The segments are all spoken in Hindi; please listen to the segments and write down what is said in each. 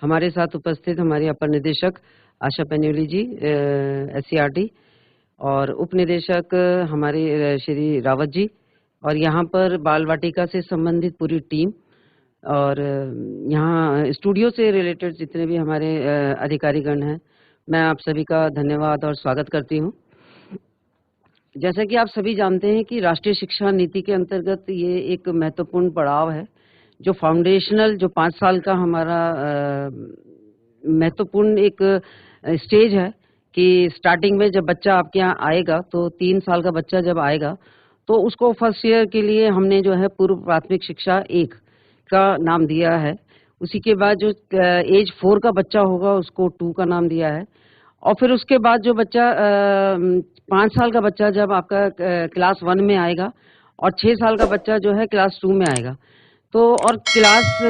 हमारे साथ उपस्थित हमारी अपर निदेशक आशा पेन्यूली जी SCRT और उप निदेशक हमारे श्री रावत जी, और यहाँ पर बाल वाटिका से संबंधित पूरी टीम और यहाँ स्टूडियो से रिलेटेड जितने भी हमारे अधिकारीगण हैं, मैं आप सभी का धन्यवाद और स्वागत करती हूँ। जैसा कि आप सभी जानते हैं कि राष्ट्रीय शिक्षा नीति के अंतर्गत ये एक महत्वपूर्ण पड़ाव है, जो फाउंडेशनल, जो 5 साल का हमारा महत्वपूर्ण एक स्टेज है कि स्टार्टिंग में जब बच्चा आपके यहाँ आएगा, तो 3 साल का बच्चा जब आएगा तो उसको फर्स्ट ईयर के लिए हमने जो है पूर्व प्राथमिक शिक्षा 1 का नाम दिया है। उसी के बाद जो एज 4 का बच्चा होगा उसको 2 का नाम दिया है, और फिर उसके बाद जो बच्चा 5 साल का बच्चा जब आपका क्लास 1 में आएगा, और 6 साल का बच्चा जो है क्लास 2 में आएगा, तो और क्लास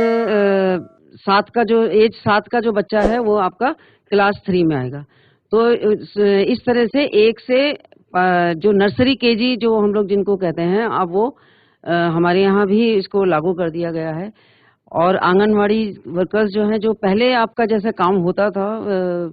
7 का जो एज 7 का जो बच्चा है वो आपका क्लास 3 में आएगा। तो इस तरह से 1 से जो नर्सरी केजी जो हम लोग जिनको कहते हैं, अब वो हमारे यहाँ भी इसको लागू कर दिया गया है। और आंगनवाड़ी वर्कर्स जो हैं, जो पहले आपका जैसा काम होता था,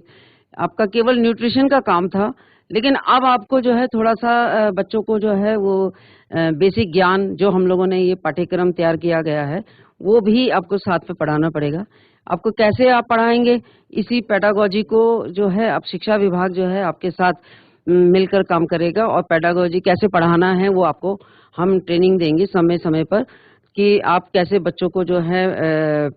आपका केवल न्यूट्रिशन का काम था, लेकिन अब आपको जो है थोड़ा सा बच्चों को जो है वो बेसिक ज्ञान जो हम लोगों ने ये पाठ्यक्रम तैयार किया गया है वो भी आपको साथ में पढ़ाना पड़ेगा। आपको कैसे आप पढ़ाएंगे, इसी पेडागोजी को जो है अब शिक्षा विभाग जो है आपके साथ मिलकर काम करेगा, और पेडागोजी कैसे पढ़ाना है वो आपको हम ट्रेनिंग देंगे समय समय पर, कि आप कैसे बच्चों को जो है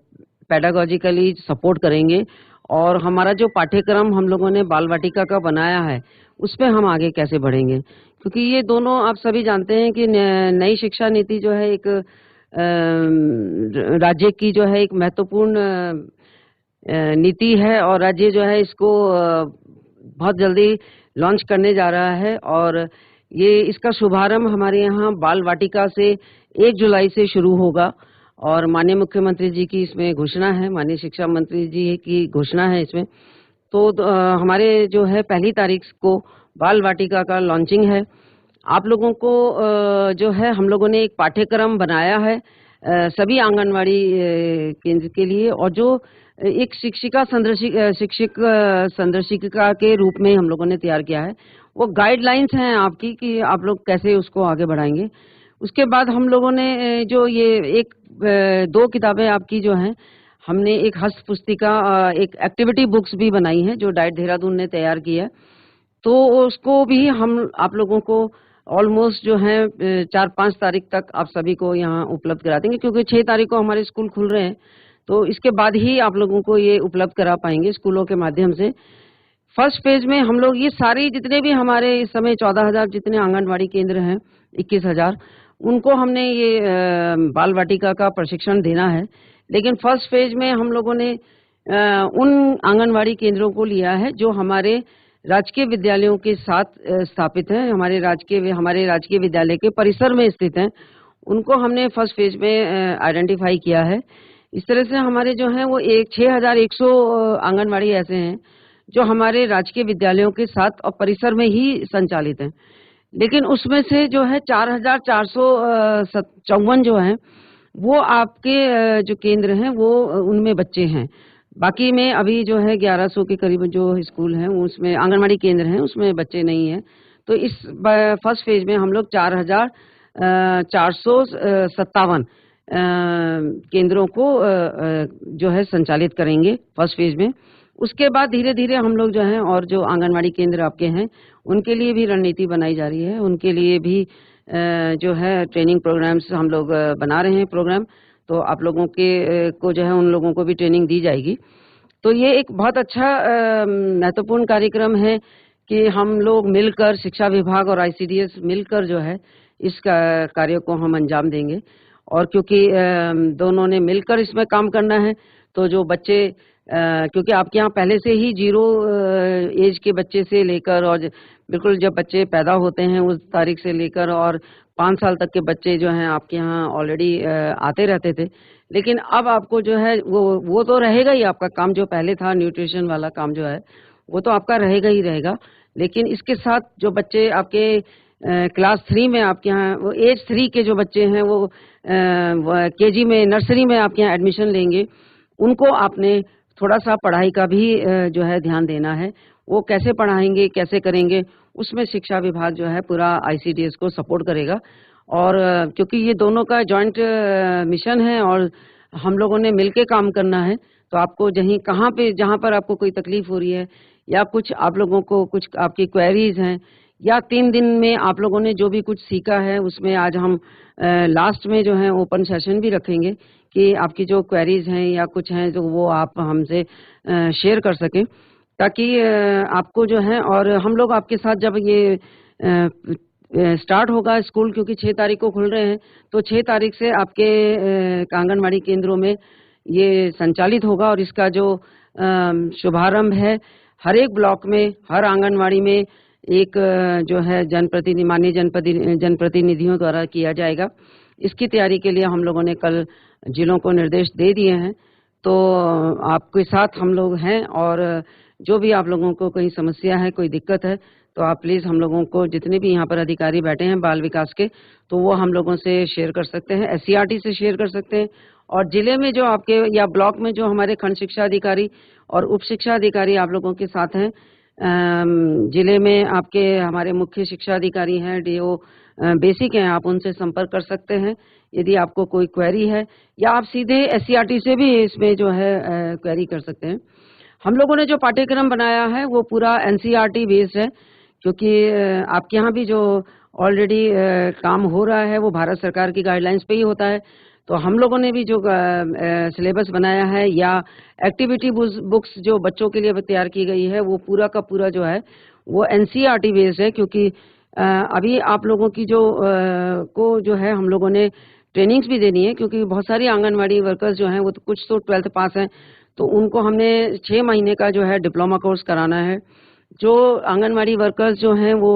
पेडागोजिकली सपोर्ट करेंगे, और हमारा जो पाठ्यक्रम हम लोगों ने बाल वाटिका का बनाया है उस पे हम आगे कैसे बढ़ेंगे। क्योंकि ये दोनों आप सभी जानते हैं कि नई शिक्षा नीति जो है एक राज्य की जो है एक महत्वपूर्ण नीति है, और राज्य जो है इसको बहुत जल्दी लॉन्च करने जा रहा है। और ये इसका शुभारंभ हमारे यहाँ बाल वाटिका से 1 जुलाई से शुरू होगा, और माननीय मुख्यमंत्री जी की इसमें घोषणा है, माननीय शिक्षा मंत्री जी की घोषणा है इसमें। तो हमारे जो है 1 तारीख को बाल वाटिका का लॉन्चिंग है। आप लोगों को जो है हम लोगों ने एक पाठ्यक्रम बनाया है सभी आंगनवाड़ी केंद्र के लिए, और जो एक शिक्षक संदर्शिका के रूप में हम लोगों ने तैयार किया है। वो गाइडलाइंस हैं आपकी कि आप लोग कैसे उसको आगे बढ़ाएंगे। उसके बाद हम लोगों ने जो ये 2 किताबें आपकी जो हैं, हमने एक हस्त पुस्तिका, एक एक्टिविटी बुक्स भी बनाई है जो डाइट देहरादून ने तैयार की है। तो उसको भी हम आप लोगों को ऑलमोस्ट जो है 4-5 तारीख तक आप सभी को यहाँ उपलब्ध करा देंगे, क्योंकि 6 तारीख को हमारे स्कूल खुल रहे हैं, तो इसके बाद ही आप लोगों को ये उपलब्ध करा पाएंगे स्कूलों के माध्यम से। फर्स्ट फेज में हम लोग ये सारी जितने भी हमारे इस समय 14,000 जितने आंगनवाड़ी केंद्र हैं, 21,000, उनको हमने ये बाल वाटिका का प्रशिक्षण देना है। लेकिन फर्स्ट फेज में हम लोगों ने उन आंगनवाड़ी केंद्रों को लिया है जो हमारे राजकीय विद्यालयों के साथ स्थापित हैं, हमारे राजकीय विद्यालय के परिसर में स्थित हैं। उनको हमने फर्स्ट फेज में आइडेंटिफाई किया है। इस तरह से हमारे जो हैं वो 6100 आंगनवाड़ी ऐसे हैं जो हमारे राजकीय विद्यालयों के साथ और परिसर में ही संचालित हैं। लेकिन उसमें से जो है 4454 जो हैं वो आपके जो केंद्र हैं वो उनमें बच्चे हैं। बाकी में अभी जो है 1100 के करीब जो स्कूल हैं उसमें आंगनवाड़ी केंद्र हैं, उसमें बच्चे नहीं हैं। तो इस फर्स्ट फेज में हम लोग 4457 केंद्रों को जो है संचालित करेंगे फर्स्ट फेज में। उसके बाद धीरे धीरे हम लोग जो हैं और जो आंगनवाड़ी केंद्र आपके हैं उनके लिए भी रणनीति बनाई जा रही है, उनके लिए भी जो है ट्रेनिंग प्रोग्राम्स हम लोग बना रहे हैं प्रोग्राम। तो आप लोगों के को जो है उन लोगों को भी ट्रेनिंग दी जाएगी। तो ये एक बहुत अच्छा महत्वपूर्ण कार्यक्रम है कि हम लोग मिलकर, शिक्षा विभाग और ICDS मिलकर जो है इस कार्य को हम अंजाम देंगे। और क्योंकि दोनों ने मिलकर इसमें काम करना है, तो जो बच्चे क्योंकि आपके यहाँ पहले से ही 0 एज के बच्चे से लेकर और बिल्कुल जब बच्चे पैदा होते हैं उस तारीख से लेकर और 5 साल तक के बच्चे जो हैं आपके यहाँ ऑलरेडी आते रहते थे। लेकिन अब आपको जो है वो तो रहेगा ही, आपका काम जो पहले था न्यूट्रिशन वाला काम जो है वो तो आपका रहेगा ही रहेगा। लेकिन इसके साथ जो बच्चे आपके क्लास 3 में आपके यहाँ वो एज 3 के जो बच्चे हैं वो KG में, नर्सरी में आपके यहाँ एडमिशन लेंगे, उनको आपने थोड़ा-सा पढ़ाई का भी जो है ध्यान देना है। वो कैसे पढ़ाएँगे, कैसे करेंगे, उसमें शिक्षा विभाग जो है पूरा आईसीडीएस को सपोर्ट करेगा। और क्योंकि ये दोनों का जॉइंट मिशन है और हम लोगों ने मिलके काम करना है, तो आपको जहीं कहाँ पे जहाँ पर आपको कोई तकलीफ हो रही है या कुछ आप लोगों को कुछ आपकी क्वेरीज़ हैं या 3 दिन में आप लोगों ने जो भी कुछ सीखा है, उसमें आज हम लास्ट में जो है ओपन सेशन भी रखेंगे कि आपकी जो क्वेरीज़ हैं या कुछ हैं, जो वो आप हमसे शेयर कर सकें, ताकि आपको जो है और हम लोग आपके साथ जब ये स्टार्ट होगा स्कूल, क्योंकि 6 तारीख को खुल रहे हैं, तो 6 तारीख से आपके आंगनवाड़ी केंद्रों में ये संचालित होगा और इसका जो शुभारंभ है, हर एक ब्लॉक में, हर आंगनवाड़ी में एक जो है माननीय जनप्रतिनिधियों द्वारा किया जाएगा। इसकी तैयारी के लिए हम लोगों ने कल जिलों को निर्देश दे दिए हैं, तो आपके साथ हम लोग हैं और जो भी आप लोगों को कोई समस्या है, कोई दिक्कत है, तो आप प्लीज़ हम लोगों को, जितने भी यहाँ पर अधिकारी बैठे हैं बाल विकास के, तो वो हम लोगों से शेयर कर सकते हैं, एससीईआरटी से शेयर कर सकते हैं। और जिले में जो आपके या ब्लॉक में जो हमारे खंड शिक्षा अधिकारी और उप शिक्षा अधिकारी आप लोगों के साथ हैं, जिले में आपके हमारे मुख्य शिक्षा अधिकारी हैं, डीओ बेसिक हैं, आप उनसे संपर्क कर सकते हैं यदि आपको कोई क्वेरी है, या आप सीधे एससीईआरटी से भी इसमें जो है क्वेरी कर सकते हैं। हम लोगों ने जो पाठ्यक्रम बनाया है वो पूरा एनसीईआरटी बेस्ड है, क्योंकि आपके यहाँ भी जो ऑलरेडी काम हो रहा है वो भारत सरकार की गाइडलाइंस पे ही होता है। तो हम लोगों ने भी जो सिलेबस बनाया है या एक्टिविटी बुक्स जो बच्चों के लिए तैयार की गई है, वो पूरा का पूरा जो है वो एनसीईआरटी बेस्ड है, क्योंकि अभी आप लोगों की जो को जो है हम लोगों ने ट्रेनिंग्स भी देनी है, क्योंकि बहुत सारी आंगनवाड़ी वर्कर्स जो हैं वो तो कुछ तो 12th पास हैं, तो उनको हमने 6 महीने का जो है डिप्लोमा कोर्स कराना है। जो आंगनवाड़ी वर्कर्स जो हैं वो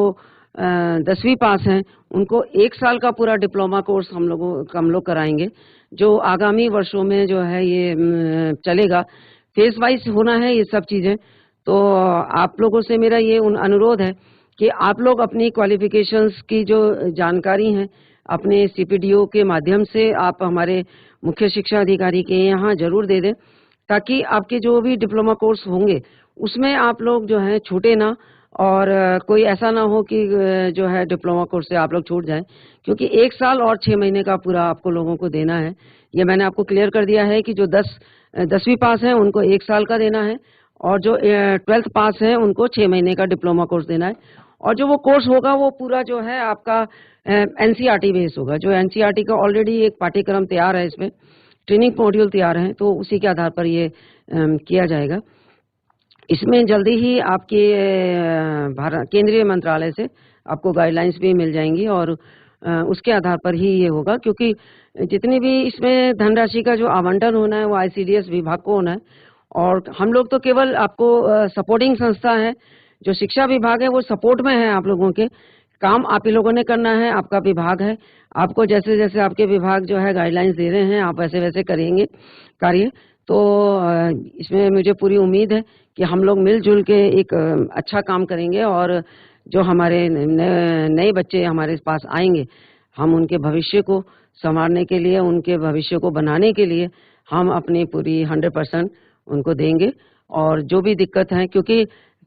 10वीं पास हैं, उनको 1 साल का पूरा डिप्लोमा कोर्स हम लोग कराएंगे, जो आगामी वर्षों में जो है ये चलेगा। फेज वाइज होना है ये सब चीज़ें। तो आप लोगों से मेरा ये अनुरोध है कि आप लोग अपनी क्वालिफिकेशंस की जो जानकारी है अपने सीपीडीओ के माध्यम से आप हमारे मुख्य शिक्षा अधिकारी के यहाँ जरूर दे दें, ताकि आपके जो भी डिप्लोमा कोर्स होंगे उसमें आप लोग जो है छूटे ना, और कोई ऐसा ना हो कि जो है डिप्लोमा कोर्स से आप लोग छूट जाएं, क्योंकि 1 साल और 6 महीने का पूरा आपको लोगों को देना है। ये मैंने आपको क्लियर कर दिया है कि जो 10वीं पास हैं उनको 1 साल का देना है, और जो 12th पास हैं उनको 6 महीने का डिप्लोमा कोर्स देना है। और जो वो कोर्स होगा वो पूरा जो है आपका एनसीईआरटी बेस होगा। जो एनसीईआरटी का ऑलरेडी एक पाठ्यक्रम तैयार है, इसमें ट्रेनिंग मॉड्यूल तैयार हैं, तो उसी के आधार पर ये किया जाएगा। इसमें जल्दी ही आपके भारत केंद्रीय मंत्रालय से आपको गाइडलाइंस भी मिल जाएंगी और उसके आधार पर ही ये होगा, क्योंकि जितनी भी इसमें धनराशि का जो आवंटन होना है वो आईसीडीएस विभाग को होना है, और हम लोग तो केवल आपको सपोर्टिंग संस्था है। जो शिक्षा विभाग है वो सपोर्ट में है, आप लोगों के काम आप ही लोगों ने करना है, आपका विभाग है। आपको जैसे जैसे आपके विभाग जो है गाइडलाइंस दे रहे हैं, आप वैसे वैसे करेंगे कार्य। तो इसमें मुझे पूरी उम्मीद है कि हम लोग मिलजुल के एक अच्छा काम करेंगे, और जो हमारे नए बच्चे हमारे पास आएंगे, हम उनके भविष्य को संवारने के लिए, उनके भविष्य को बनाने के लिए हम अपनी पूरी 100% उनको देंगे। और जो भी दिक्कत है, क्योंकि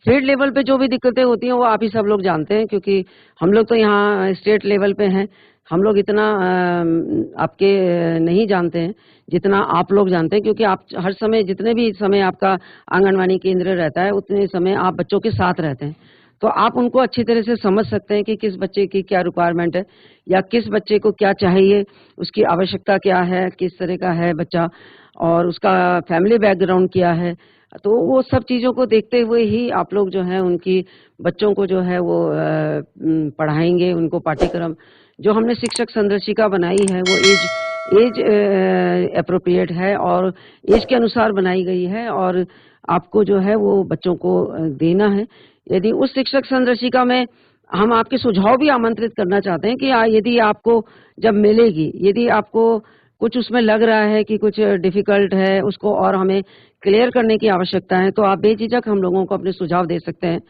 फील्ड लेवल पे जो भी दिक्कतें होती हैं वो आप ही सब लोग जानते हैं, क्योंकि हम लोग तो यहाँ स्टेट लेवल पे हैं, हम लोग इतना आपके नहीं जानते हैं जितना आप लोग जानते हैं, क्योंकि आप हर समय, जितने भी समय आपका आंगनवाड़ी केंद्र रहता है उतने समय आप बच्चों के साथ रहते हैं, तो आप उनको अच्छी तरह से समझ सकते हैं कि किस बच्चे की क्या रिक्वायरमेंट है या किस बच्चे को क्या चाहिए, उसकी आवश्यकता क्या है, किस तरह का है बच्चा और उसका फैमिली बैकग्राउंड क्या है। तो वो सब चीज़ों को देखते हुए ही आप लोग जो है उनकी बच्चों को जो है वो पढ़ाएंगे। उनको पाठ्यक्रम जो हमने शिक्षक संदर्शिका बनाई है वो एज एप्रोप्रिएट है और एज के अनुसार बनाई गई है, और आपको जो है वो बच्चों को देना है। यदि उस शिक्षक संदर्शिका में हम आपके सुझाव भी आमंत्रित करना चाहते हैं कि यदि आपको जब मिलेगी, यदि आपको कुछ उसमें लग रहा है कि कुछ डिफिकल्ट है, उसको और हमें क्लियर करने की आवश्यकता है, तो आप बेझिझक हम लोगों को अपने सुझाव दे सकते हैं,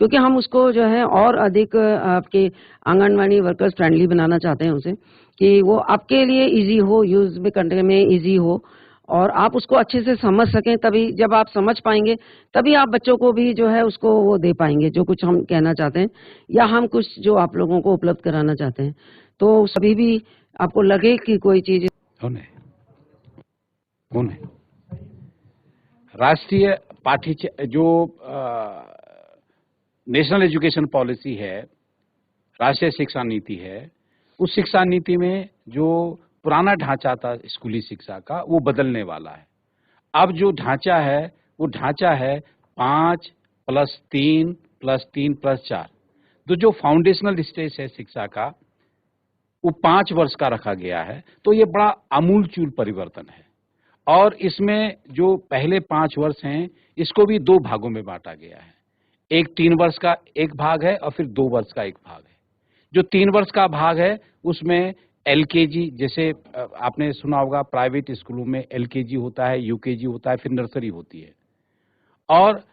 क्योंकि हम उसको जो है और अधिक आपके आंगनवाड़ी वर्कर्स फ्रेंडली बनाना चाहते हैं उसे, कि वो आपके लिए इजी हो, यूज में करने में इजी हो, और आप उसको अच्छे से समझ सकें, तभी जब आप समझ पाएंगे तभी आप बच्चों को भी जो है उसको वो दे पाएंगे जो कुछ हम कहना चाहते हैं या हम कुछ जो आप लोगों को उपलब्ध कराना चाहते हैं। तो सभी भी आपको लगे कि कोई चीज कौन है राष्ट्रीय जो नेशनल एजुकेशन पॉलिसी है, राष्ट्रीय शिक्षा नीति है, उस शिक्षा नीति में जो पुराना ढांचा था स्कूली शिक्षा का वो बदलने वाला है। अब जो ढांचा है वो ढांचा है 5+3+3+4। तो जो फाउंडेशनल स्टेज है शिक्षा का वो 5 वर्ष का रखा गया है। तो ये बड़ा आमूलचूल परिवर्तन है और इसमें जो पहले 5 वर्ष हैं इसको भी 2 भागों में बांटा गया है। एक 3 वर्ष का एक भाग है और फिर 2 वर्ष का एक भाग है। जो 3 वर्ष का भाग है उसमें एलकेजी, जैसे आपने सुना होगा प्राइवेट स्कूलों में एलकेजी होता है, यूकेजी होता है, फिर नर्सरी होती है और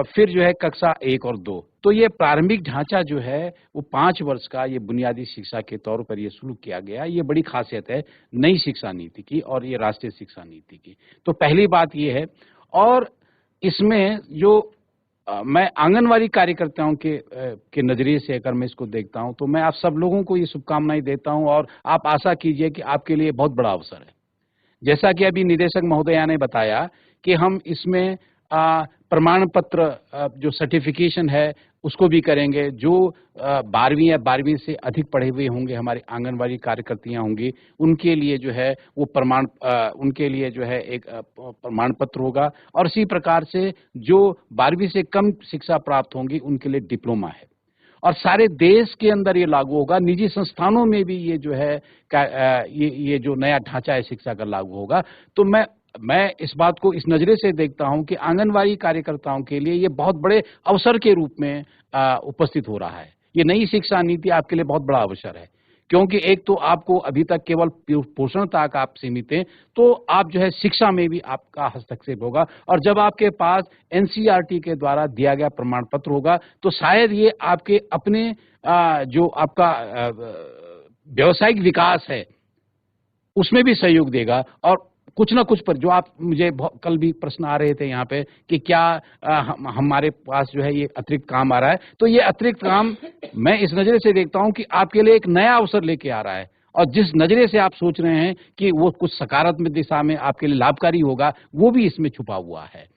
फिर जो है कक्षा 1 और 2। तो ये प्रारंभिक ढांचा जो है वो 5 वर्ष का ये बुनियादी शिक्षा के तौर पर ये शुरू किया गया। ये बड़ी खासियत है नई शिक्षा नीति की और ये राष्ट्रीय शिक्षा नीति की। तो पहली बात ये है। और इसमें जो मैं आंगनवाड़ी कार्यकर्ताओं के नजरिए से अगर मैं इसको देखता हूं तो मैं आप सब लोगों को ये शुभकामनाएं देता हूं और आप आशा कीजिए कि आपके लिए बहुत बड़ा अवसर है। जैसा कि अभी निदेशक महोदया ने बताया कि हम इसमें प्रमाण पत्र जो सर्टिफिकेशन है उसको भी करेंगे। जो 12वीं या 12वीं से अधिक पढ़े हुए होंगे हमारे आंगनवाड़ी कार्यकर्तियां होंगी उनके लिए जो है वो उनके लिए जो है एक प्रमाण पत्र होगा। और इसी प्रकार से जो 12वीं से कम शिक्षा प्राप्त होंगी उनके लिए डिप्लोमा है और सारे देश के अंदर ये लागू होगा। निजी संस्थानों में भी ये जो है ये जो नया ढांचा है शिक्षा का लागू होगा। तो मैं इस बात को इस नजरे से देखता हूं कि आंगनवाड़ी कार्यकर्ताओं के लिए ये बहुत बड़े अवसर के रूप में उपस्थित हो रहा है। ये नई शिक्षा नीति आपके लिए बहुत बड़ा अवसर है क्योंकि एक तो आपको अभी तक केवल पोषण तक आप सीमित हैं, तो आप जो है शिक्षा में भी आपका हस्तक्षेप होगा और जब आपके पास एनसीईआरटी के द्वारा दिया गया प्रमाण पत्र होगा तो शायद ये आपके अपने जो आपका व्यावसायिक विकास है उसमें भी सहयोग देगा। और कुछ ना कुछ पर जो आप मुझे कल भी प्रश्न आ रहे थे यहाँ पे कि क्या हमारे पास जो है ये अतिरिक्त काम आ रहा है, तो ये अतिरिक्त काम मैं इस नजरे से देखता हूँ कि आपके लिए एक नया अवसर लेके आ रहा है और जिस नजरे से आप सोच रहे हैं कि वो कुछ सकारात्मक दिशा में आपके लिए लाभकारी होगा वो भी इसमें छुपा हुआ है।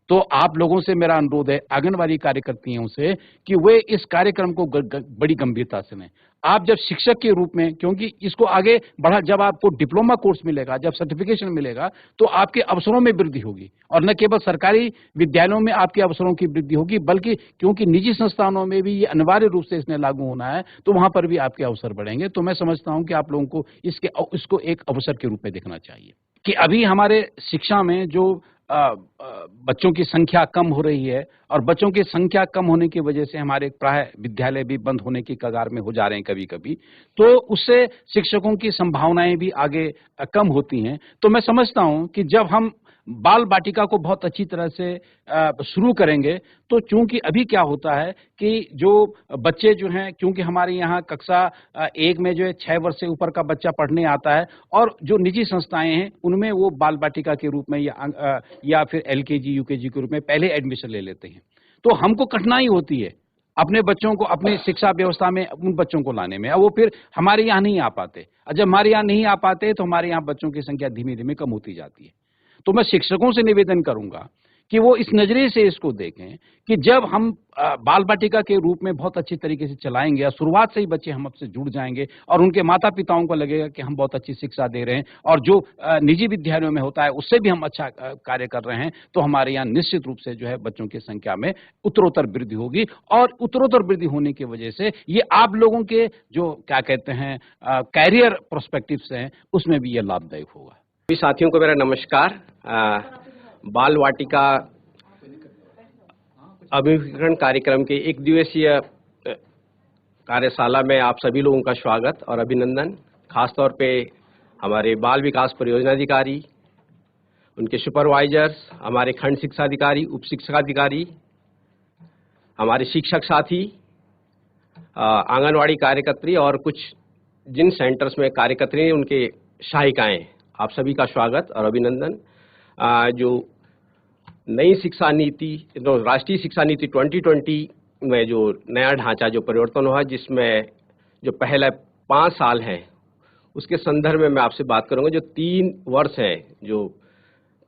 तो आप लोगों से मेरा अनुरोध है आंगनवाड़ी कार्यकर्तियों से कि वे इस कार्यक्रम को बड़ी गंभीरता से लें। आप जब शिक्षक के रूप में, क्योंकि इसको आगे बढ़ा, जब आपको डिप्लोमा कोर्स मिलेगा, जब सर्टिफिकेशन मिलेगा तो आपके अवसरों में वृद्धि होगी और न केवल सरकारी विद्यालयों में आपके अवसरों की वृद्धि होगी बल्कि क्योंकि निजी संस्थानों में भी ये अनिवार्य रूप से इसने लागू होना है तो वहां पर भी आपके अवसर बढ़ेंगे। तो मैं समझता हूं कि आप लोगों को इसको एक अवसर के रूप में देखना चाहिए कि अभी हमारे शिक्षा में जो बच्चों की संख्या कम हो रही है और बच्चों की संख्या कम होने की वजह से हमारे प्राय विद्यालय भी बंद होने की कगार में हो जा रहे हैं कभी कभी, तो उससे शिक्षकों की संभावनाएं भी आगे कम होती हैं। तो मैं समझता हूं कि जब हम बाल बाटिका को बहुत अच्छी तरह से शुरू करेंगे तो चूंकि अभी क्या होता है कि जो बच्चे जो हैं, क्योंकि हमारे यहाँ कक्षा 1 में जो है 6 वर्ष से ऊपर का बच्चा पढ़ने आता है और जो निजी संस्थाएं हैं उनमें वो बाल बाटिका के रूप में या फिर एलकेजी यूकेजी के रूप में पहले एडमिशन ले लेते हैं। तो हमको कठिनाई होती है अपने बच्चों को अपनी शिक्षा व्यवस्था में उन बच्चों को लाने में, और वो फिर हमारे यहाँ नहीं आ पाते। और जब हमारे यहाँ नहीं आ पाते तो हमारे यहाँ बच्चों की संख्या धीमे धीमे कम होती जाती है। तो मैं शिक्षकों से निवेदन करूंगा कि वो इस नजरिए से इसको देखें कि जब हम बाल बाटिका के रूप में बहुत अच्छी तरीके से चलाएंगे और शुरुआत से ही बच्चे हम आपसे जुड़ जाएंगे और उनके माता पिताओं को लगेगा कि हम बहुत अच्छी शिक्षा दे रहे हैं और जो निजी विद्यालयों में होता है उससे भी हम अच्छा कार्य कर रहे हैं, तो हमारे यहाँ निश्चित रूप से जो है बच्चों की संख्या में उत्तरोत्तर वृद्धि होगी। और उत्तरोत्तर वृद्धि होने की वजह से ये आप लोगों के जो क्या कहते हैं कैरियर प्रोस्पेक्टिव हैं उसमें भी ये लाभदायक होगा। सभी साथियों को मेरा नमस्कार। बाल वाटिका अभिमुखीकरण कार्यक्रम के 1 दिवसीय कार्यशाला में आप सभी लोगों का स्वागत और अभिनंदन। खासतौर पे हमारे बाल विकास परियोजना अधिकारी, उनके सुपरवाइजर्स, हमारे खंड शिक्षा अधिकारी, उप शिक्षाधिकारी, हमारे शिक्षक साथी, आंगनवाड़ी कार्यकर्त्री और कुछ जिन सेंटर्स में कार्यकर्त्री उनके सहायिकाएं, आप सभी का स्वागत और अभिनंदन। जो नई शिक्षा नीति, राष्ट्रीय शिक्षा नीति 2020 में जो नया ढांचा जो परिवर्तन हुआ, जिसमें जो पहले 5 साल हैं उसके संदर्भ में मैं आपसे बात करूंगा। जो 3 वर्ष है, जो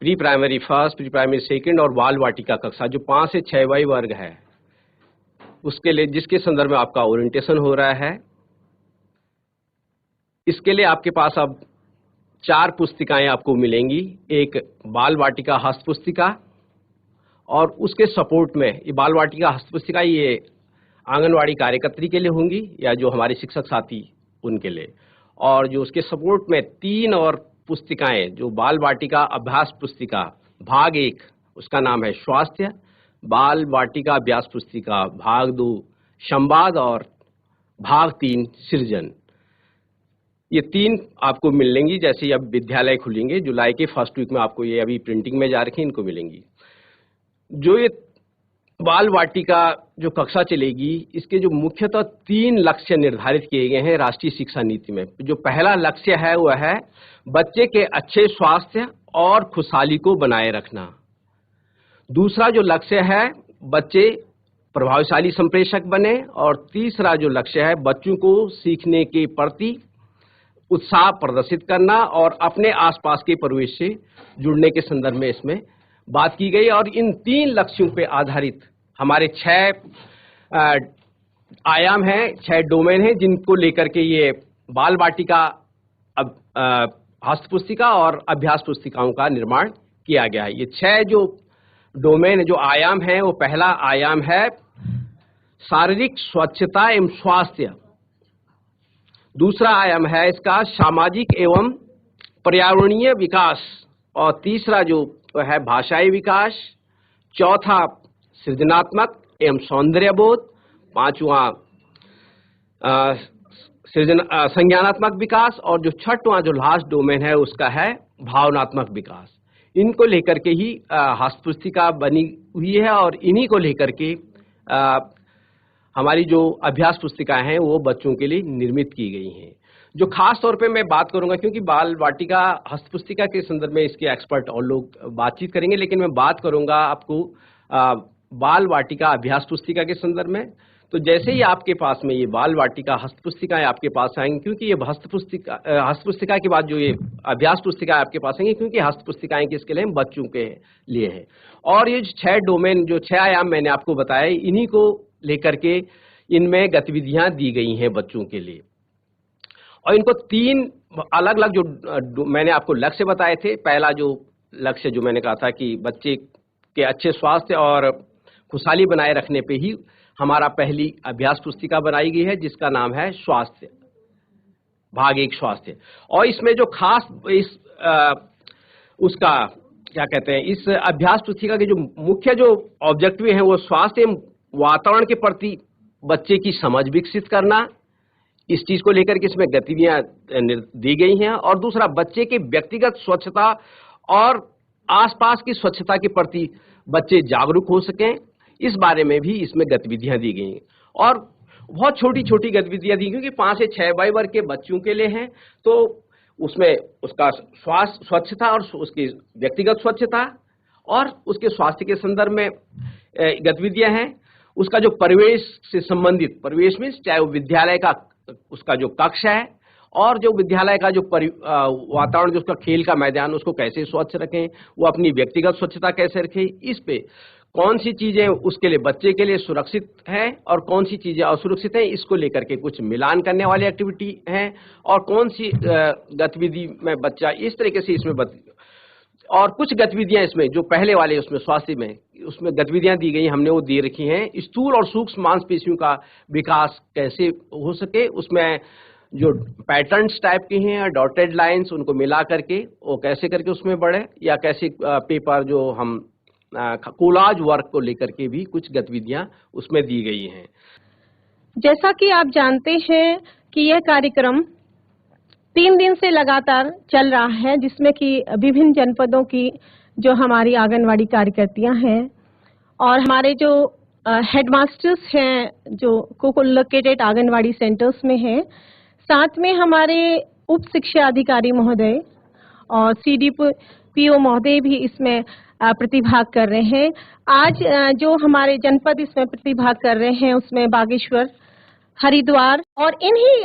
pre primary first, pre primary second और बाल वाटिका कक्षा, जो 5 से 6 वय वर्ग है, उसके लिए जिसके संदर्भ में आपका ओरिएंटेशन हो रहा है। इसके लिए आपके पास अब 4 पुस्तिकाएं आपको मिलेंगी। एक बाल वाटिका हस्त पुस्तिका, और उसके सपोर्ट में ये बाल वाटिका हस्त पुस्तिका ये आंगनवाड़ी कार्यकर्त्री के लिए होंगी या जो हमारे शिक्षक साथी उनके लिए, और जो उसके सपोर्ट में 3 और पुस्तिकाएं, जो बाल वाटिका अभ्यास पुस्तिका भाग 1 उसका नाम है स्वास्थ्य, बाल वाटिका अभ्यास पुस्तिका भाग 2 संवाद और भाग 3 सृजन। ये 3 आपको मिलेंगी जैसे ही अब विद्यालय खुलेंगे। जुलाई के फर्स्ट वीक में आपको ये अभी प्रिंटिंग में जा रखी इनको मिलेंगी। जो ये बाल वाटिका जो कक्षा चलेगी, इसके जो मुख्यतः 3 लक्ष्य निर्धारित किए गए हैं राष्ट्रीय शिक्षा नीति में। जो पहला लक्ष्य है वह है बच्चे के अच्छे स्वास्थ्य और खुशहाली को बनाए रखना। दूसरा जो लक्ष्य है बच्चे प्रभावशाली संप्रेषक बने, और तीसरा जो लक्ष्य है बच्चों को सीखने के प्रति उत्साह प्रदर्शित करना और अपने आसपास के परिवेश से जुड़ने के संदर्भ में इसमें बात की गई। और इन 3 लक्ष्यों पर आधारित हमारे 6 आयाम हैं, 6 डोमेन हैं, जिनको लेकर के ये बाल वाटिका हस्त पुस्तिका और अभ्यास पुस्तिकाओं का निर्माण किया गया है। ये 6 जो डोमेन जो आयाम हैं, वो पहला आयाम है शारीरिक स्वच्छता एवं स्वास्थ्य। दूसरा आयाम है इसका सामाजिक एवं पर्यावरणीय विकास, और तीसरा जो है भाषाई विकास। चौथा सृजनात्मक एवं सौंदर्य बोध। 5वां संज्ञानात्मक विकास, और जो 6वां जो लास्ट डोमेन है उसका है भावनात्मक विकास। इनको लेकर के ही हस्त पुस्तिका बनी हुई है, और इन्हीं को लेकर के हमारी जो अभ्यास पुस्तिकाएं हैं वो बच्चों के लिए निर्मित की गई हैं। जो खास तौर पे मैं बात करूंगा, क्योंकि बाल वाटिका हस्त पुस्तिका के संदर्भ में इसके एक्सपर्ट और लोग बातचीत करेंगे, लेकिन मैं बात करूंगा आपको बाल वाटिका अभ्यास पुस्तिका के संदर्भ में। तो जैसे ही आपके पास में ये बाल वाटिका हस्त पुस्तिकाएं आपके पास आएंगी, क्योंकि ये हस्त पुस्तिका के बाद जो ये अभ्यास पुस्तिकाएं आपके पास आएंगी, क्योंकि हस्त पुस्तिकाएं किसके लिए, बच्चों के लिए है। और ये 6 डोमेन जो 6 आयाम मैंने आपको बताए, इन्हीं को लेकर के इनमें गतिविधियां दी गई हैं बच्चों के लिए। और इनको 3 अलग अलग जो मैंने आपको लक्ष्य बताए थे। पहला जो लक्ष्य जो मैंने कहा था कि बच्चे के अच्छे स्वास्थ्य और खुशहाली बनाए रखने पे ही हमारा पहली अभ्यास पुस्तिका बनाई गई है, जिसका नाम है स्वास्थ्य, भाग 1 स्वास्थ्य। और इसमें जो खास उसका क्या कहते हैं, इस अभ्यास पुस्तिका के जो मुख्य जो ऑब्जेक्टिव हैं वो स्वास्थ्य एवं वातावरण के प्रति बच्चे की समझ विकसित करना, इस चीज को लेकर के इसमें गतिविधियां दी गई हैं। और दूसरा बच्चे के व्यक्तिगत स्वच्छता और आसपास की स्वच्छता के प्रति बच्चे जागरूक हो सकें, इस बारे में भी इसमें गतिविधियां दी गई हैं। और बहुत छोटी छोटी गतिविधियां दी, क्योंकि 5 से 6 वय वर्ग के बच्चों के लिए हैं, तो उसमें उसका स्वास्थ्य स्वच्छता और उसकी व्यक्तिगत स्वच्छता और उसके स्वास्थ्य के संदर्भ में गतिविधियां हैं। उसका जो परिवेश से संबंधित, परिवेश में चाहे वो विद्यालय का उसका जो कक्ष है, और जो विद्यालय का जो वातावरण, जो उसका खेल का मैदान, उसको कैसे स्वच्छ रखें, वो अपनी व्यक्तिगत स्वच्छता कैसे रखें, इस पे कौन सी चीजें उसके लिए बच्चे के लिए सुरक्षित हैं और कौन सी चीजें असुरक्षित हैं, इसको लेकर के कुछ मिलान करने वाली एक्टिविटी हैं। और कौन सी गतिविधि में बच्चा इस तरीके से इसमें और कुछ गतिविधियां इसमें जो पहले वाले उसमें स्वास्थ्य में उसमें गतिविधियां दी गई, हमने वो दे रखी हैं। स्थूल और सूक्ष्म मांसपेशियों का विकास कैसे हो सके, उसमें जो पैटर्न्स टाइप के हैं, डॉटेड लाइंस, उनको मिला करके वो कैसे करके उसमें बढ़े, या कैसे पेपर जो हम कोलाज वर्क को लेकर के भी कुछ गतिविधियां उसमें दी गई हैं। जैसा कि आप जानते हैं कि यह कार्यक्रम 3 दिन से लगातार चल रहा है, जिसमें कि विभिन्न जनपदों की जो हमारी आंगनवाड़ी कार्यकर्तियां हैं और हमारे जो हेडमास्टर्स हैं जो को-लोकेटेड आंगनवाड़ी सेंटर्स में हैं, साथ में हमारे उप शिक्षा अधिकारी महोदय और सीडीपी पीओ महोदय भी इसमें प्रतिभाग कर रहे हैं। आज जो हमारे जनपद इसमें प्रतिभाग कर रहे हैं उसमें बागेश्वर, हरिद्वार और इन्हीं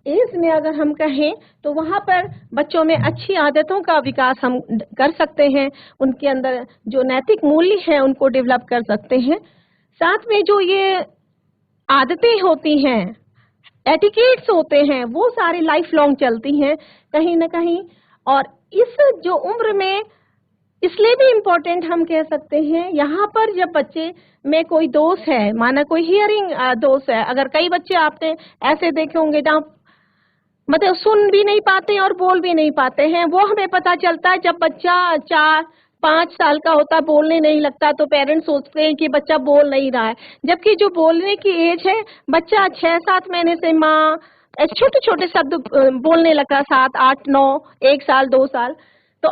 एज में अगर हम कहें तो वहाँ पर बच्चों में अच्छी आदतों का विकास हम कर सकते हैं, उनके अंदर जो नैतिक मूल्य हैं उनको डेवलप कर सकते हैं। साथ में जो ये आदतें होती हैं, एटिकेट्स होते हैं, वो सारे लाइफ लॉन्ग चलती हैं कहीं ना कहीं। और इस जो उम्र में इसलिए भी इम्पोर्टेंट हम कह सकते हैं, यहाँ पर जब बच्चे में कोई दोष है, माना कोई हियरिंग दोष है, अगर कई बच्चे आपने ऐसे देखे होंगे जहाँ मतलब सुन भी नहीं पाते और बोल भी नहीं पाते हैं, वो हमें पता चलता है जब बच्चा 4-5 साल का होता, बोलने नहीं लगता, तो पेरेंट्स सोचते हैं कि बच्चा बोल नहीं रहा है, जबकि जो बोलने की एज है, बच्चा 6-7 महीने से माँ छोटे छोटे शब्द बोलने लगा, 7, 8, 9, 1 साल, 2 साल, तो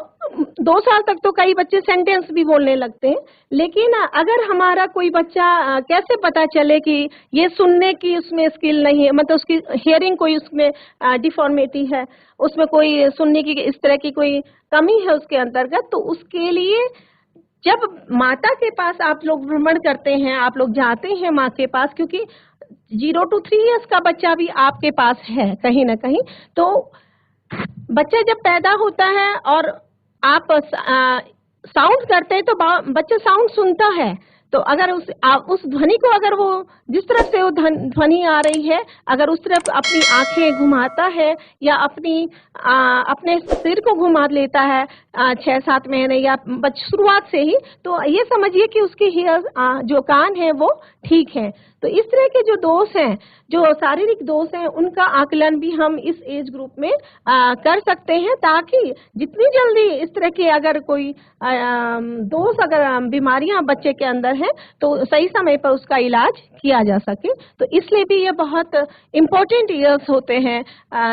2 साल तक तो कई बच्चे सेंटेंस भी बोलने लगते हैं। लेकिन अगर हमारा कोई बच्चा कैसे पता चले कि ये सुनने की उसमें स्किल नहीं है, मतलब उसकी हियरिंग कोई उसमें डिफॉर्मिटी है, उसमें कोई सुनने की इस तरह की कोई कमी है उसके अंतर्गत, तो उसके लिए जब माता के पास आप लोग भ्रमण करते हैं, आप लोग जाते हैं माँ के पास, क्योंकि 0 to 3 years का बच्चा भी आपके पास है कहीं ना कहीं, तो बच्चा जब पैदा होता है और आप साउंड करते हैं तो बच्चा साउंड सुनता है, तो अगर उस ध्वनि को, अगर वो जिस तरफ से वो ध्वनि आ रही है, अगर उस तरफ अपनी आंखें घुमाता है या अपने सिर को घुमा लेता है 6-7 महीने या शुरुआत से ही, तो ये समझिए कि उसके जो कान है वो ठीक है। तो इस तरह के जो दोष हैं, जो शारीरिक दोष हैं, उनका आकलन भी हम इस एज ग्रुप में कर सकते हैं, ताकि जितनी जल्दी इस तरह के अगर कोई दोष, अगर बीमारियां बच्चे के अंदर हैं, तो सही समय पर उसका इलाज किया जा सके। तो इसलिए भी ये बहुत इम्पोर्टेंट ईयर्स होते हैं,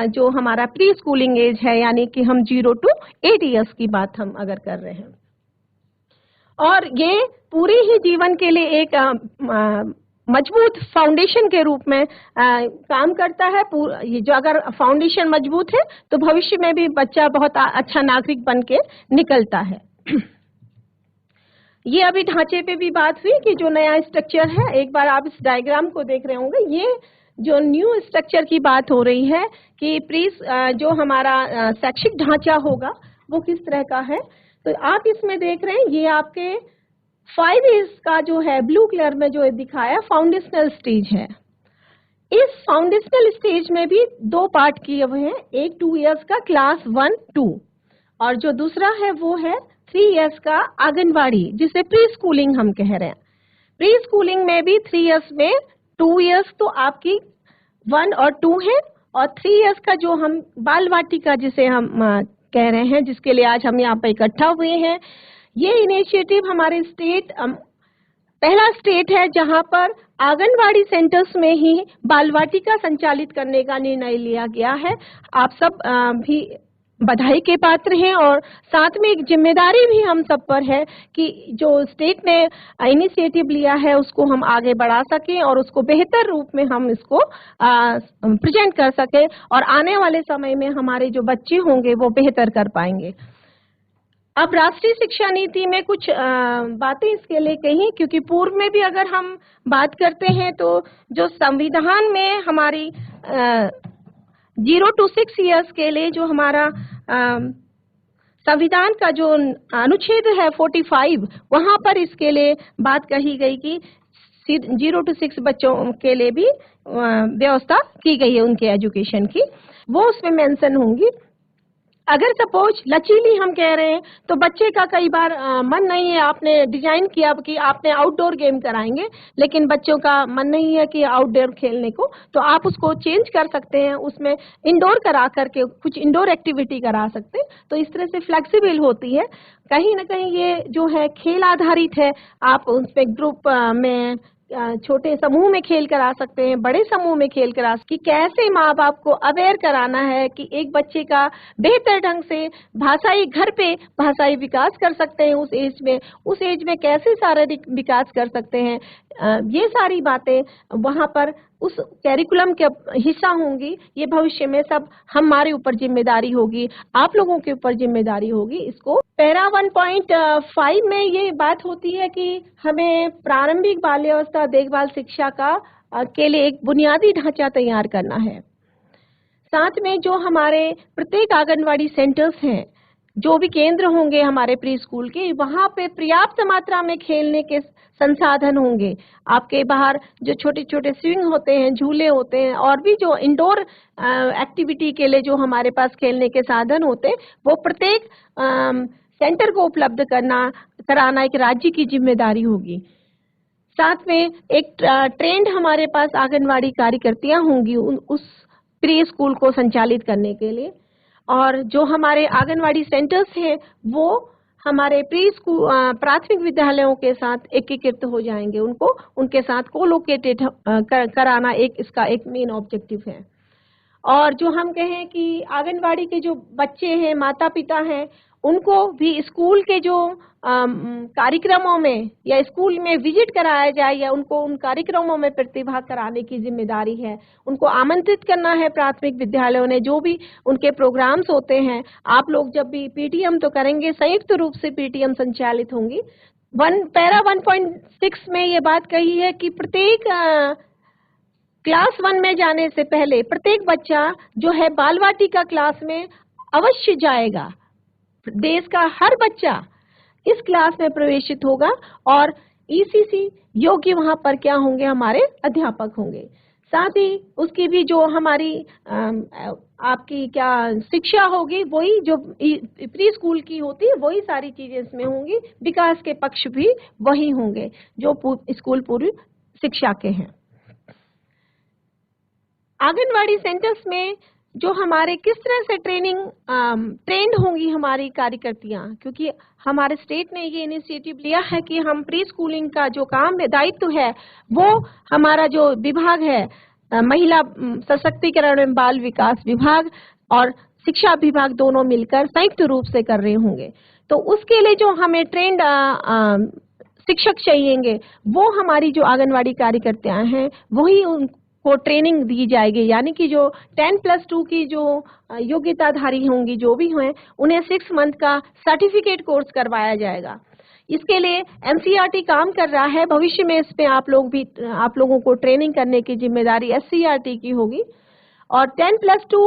जो हमारा प्री स्कूलिंग एज है, यानी कि हम 0 to 8 ईयर्स की बात हम अगर कर रहे हैं। और ये पूरी ही जीवन के लिए एक मजबूत फाउंडेशन के रूप में काम करता है। ये जो अगर फाउंडेशन मजबूत है तो भविष्य में भी बच्चा बहुत अच्छा नागरिक बन के निकलता है। ये अभी ढांचे पे भी बात हुई कि जो नया स्ट्रक्चर है, एक बार आप इस डायग्राम को देख रहे होंगे, ये जो न्यू स्ट्रक्चर की बात हो रही है कि जो हमारा शैक्षिक ढांचा होगा वो किस तरह का है। तो आप इसमें देख रहे हैं, ये आपके 5 years का जो है ब्लू कलर में जो दिखाया फाउंडेशनल स्टेज है। इस फाउंडेशनल स्टेज में भी 2 पार्ट किए हुए हैं, एक 2 years का क्लास 1-2 और जो दूसरा है वो है 3 years का आंगनवाड़ी, जिसे प्री स्कूलिंग हम कह रहे हैं। प्री स्कूलिंग में भी 3 years में 2 years तो आपकी 1 और 2 है, और 3 years का जो हम बाल वाटिका जिसे हम कह रहे हैं, जिसके लिए आज हम यहाँ पे इकट्ठा हुए हैं, ये इनिशिएटिव हमारे स्टेट पहला स्टेट है जहां पर आंगनवाड़ी सेंटर्स में ही बाल वाटिका संचालित करने का निर्णय लिया गया है। आप सब भी बधाई के पात्र हैं, और साथ में एक जिम्मेदारी भी हम सब पर है कि जो स्टेट ने इनिशिएटिव लिया है उसको हम आगे बढ़ा सकें और उसको बेहतर रूप में हम इसको प्रेजेंट कर सकें, और आने वाले समय में हमारे जो बच्चे होंगे वो बेहतर कर पाएंगे। अब राष्ट्रीय शिक्षा नीति में कुछ बातें इसके लिए कही, क्योंकि पूर्व में भी अगर हम बात करते हैं तो जो संविधान में हमारी 0 to 6 years के लिए जो हमारा संविधान का जो अनुच्छेद है 45, वहां पर इसके लिए बात कही गई कि 0 to 6 बच्चों के लिए भी व्यवस्था की गई है उनके एजुकेशन की, वो उसमें मेंशन होंगी। अगर सपोज लचीली हम कह रहे हैं तो बच्चे का कई बार मन नहीं है, आपने डिजाइन किया कि आपने आउटडोर गेम कराएंगे, लेकिन बच्चों का मन नहीं है कि आउटडोर खेलने को, तो आप उसको चेंज कर सकते हैं, उसमें इंडोर करा करके कुछ इंडोर एक्टिविटी करा सकते हैं। तो इस तरह से फ्लेक्सिबल होती है। कहीं ना कहीं ये जो है खेल आधारित है, आप उसमें ग्रुप में छोटे समूह में खेल करा सकते हैं, बड़े समूह में खेल करा सकते हैं, कि कैसे माँ बाप को अवेयर कराना है कि एक बच्चे का बेहतर ढंग से भाषाई घर पे भाषाई विकास कर सकते हैं उस एज में कैसे शारीरिक विकास कर सकते हैं। ये सारी बातें वहाँ पर उस कैरिकुलम के हिस्सा होंगी, ये भविष्य में सब हमारे ऊपर जिम्मेदारी होगी, आप लोगों के ऊपर जिम्मेदारी होगी। इसको पैरा 1.5 में ये बात होती है कि हमें प्रारंभिक बाल्यावस्था देखभाल शिक्षा के लिए एक बुनियादी ढांचा तैयार करना है। साथ में जो हमारे प्रत्येक आंगनवाड़ी सेंटर्स हैं, जो भी केंद्र होंगे हमारे प्री स्कूल के, वहाँ पे पर्याप्त मात्रा में खेलने के संसाधन होंगे। आपके बाहर जो छोटे छोटे स्विंग होते हैं, झूले होते हैं, और भी जो इंडोर एक्टिविटी के लिए जो हमारे पास खेलने के साधन होते हैं, वो प्रत्येक सेंटर को उपलब्ध कराना एक राज्य की जिम्मेदारी होगी। साथ में एक ट्रेंड हमारे पास आंगनवाड़ी कार्यकर्तियां होंगी उस प्री स्कूल को संचालित करने के लिए, और जो हमारे आंगनवाड़ी सेंटर्स हैं वो हमारे प्री स्कूल प्राथमिक विद्यालयों के साथ एकीकृत हो जाएंगे। उनको उनके साथ कोलोकेटेड कराना इसका एक मेन ऑब्जेक्टिव है। और जो हम कहें कि आंगनवाड़ी के जो बच्चे हैं, माता पिता हैं, उनको भी स्कूल के जो कार्यक्रमों में या स्कूल में विजिट कराया जाए या उनको उन कार्यक्रमों में प्रतिभाग कराने की जिम्मेदारी है। उनको आमंत्रित करना है प्राथमिक विद्यालयों ने, जो भी उनके प्रोग्राम्स होते हैं। आप लोग जब भी पीटीएम तो करेंगे, संयुक्त रूप से पीटीएम संचालित होंगी। पैरा 1.6 में ये बात कही है कि प्रत्येक क्लास 1 में जाने से पहले प्रत्येक बच्चा जो है बाल वाटिका क्लास में अवश्य जाएगा। देश का हर बच्चा इस क्लास में प्रवेशित होगा और ईसीसी योग्य वहां पर क्या होंगे, हमारे अध्यापक होंगे। साथ ही उसकी भी जो हमारी आपकी क्या शिक्षा होगी, वही जो प्री स्कूल की होती है, वही सारी चीजें इसमें होंगी। विकास के पक्ष भी वही होंगे जो स्कूल पूर्व शिक्षा के हैं। आंगनवाड़ी सेंटर्स में जो हमारे किस तरह से ट्रेंड होंगी हमारी कार्यकर्तियां, क्योंकि हमारे स्टेट ने ये इनिशिएटिव लिया है कि हम प्री स्कूलिंग का जो काम है, दायित्व है, वो हमारा जो विभाग है, महिला सशक्तिकरण एवं बाल विकास विभाग और शिक्षा विभाग दोनों मिलकर संयुक्त रूप से कर रहे होंगे। तो उसके लिए जो हमें ट्रेंड शिक्षक चाहिएंगे, वो हमारी जो आंगनवाड़ी कार्यकर्तियां हैं वही को ट्रेनिंग दी जाएगी। यानी कि जो 10+2 की जो योग्यताधारी होंगी, जो भी हैं, उन्हें 6 मंथ का सर्टिफिकेट कोर्स करवाया जाएगा। इसके लिए एनसीईआरटी काम कर रहा है। भविष्य में इस पे आप लोगों को ट्रेनिंग करने की जिम्मेदारी एससीईआरटी की होगी। और 10+2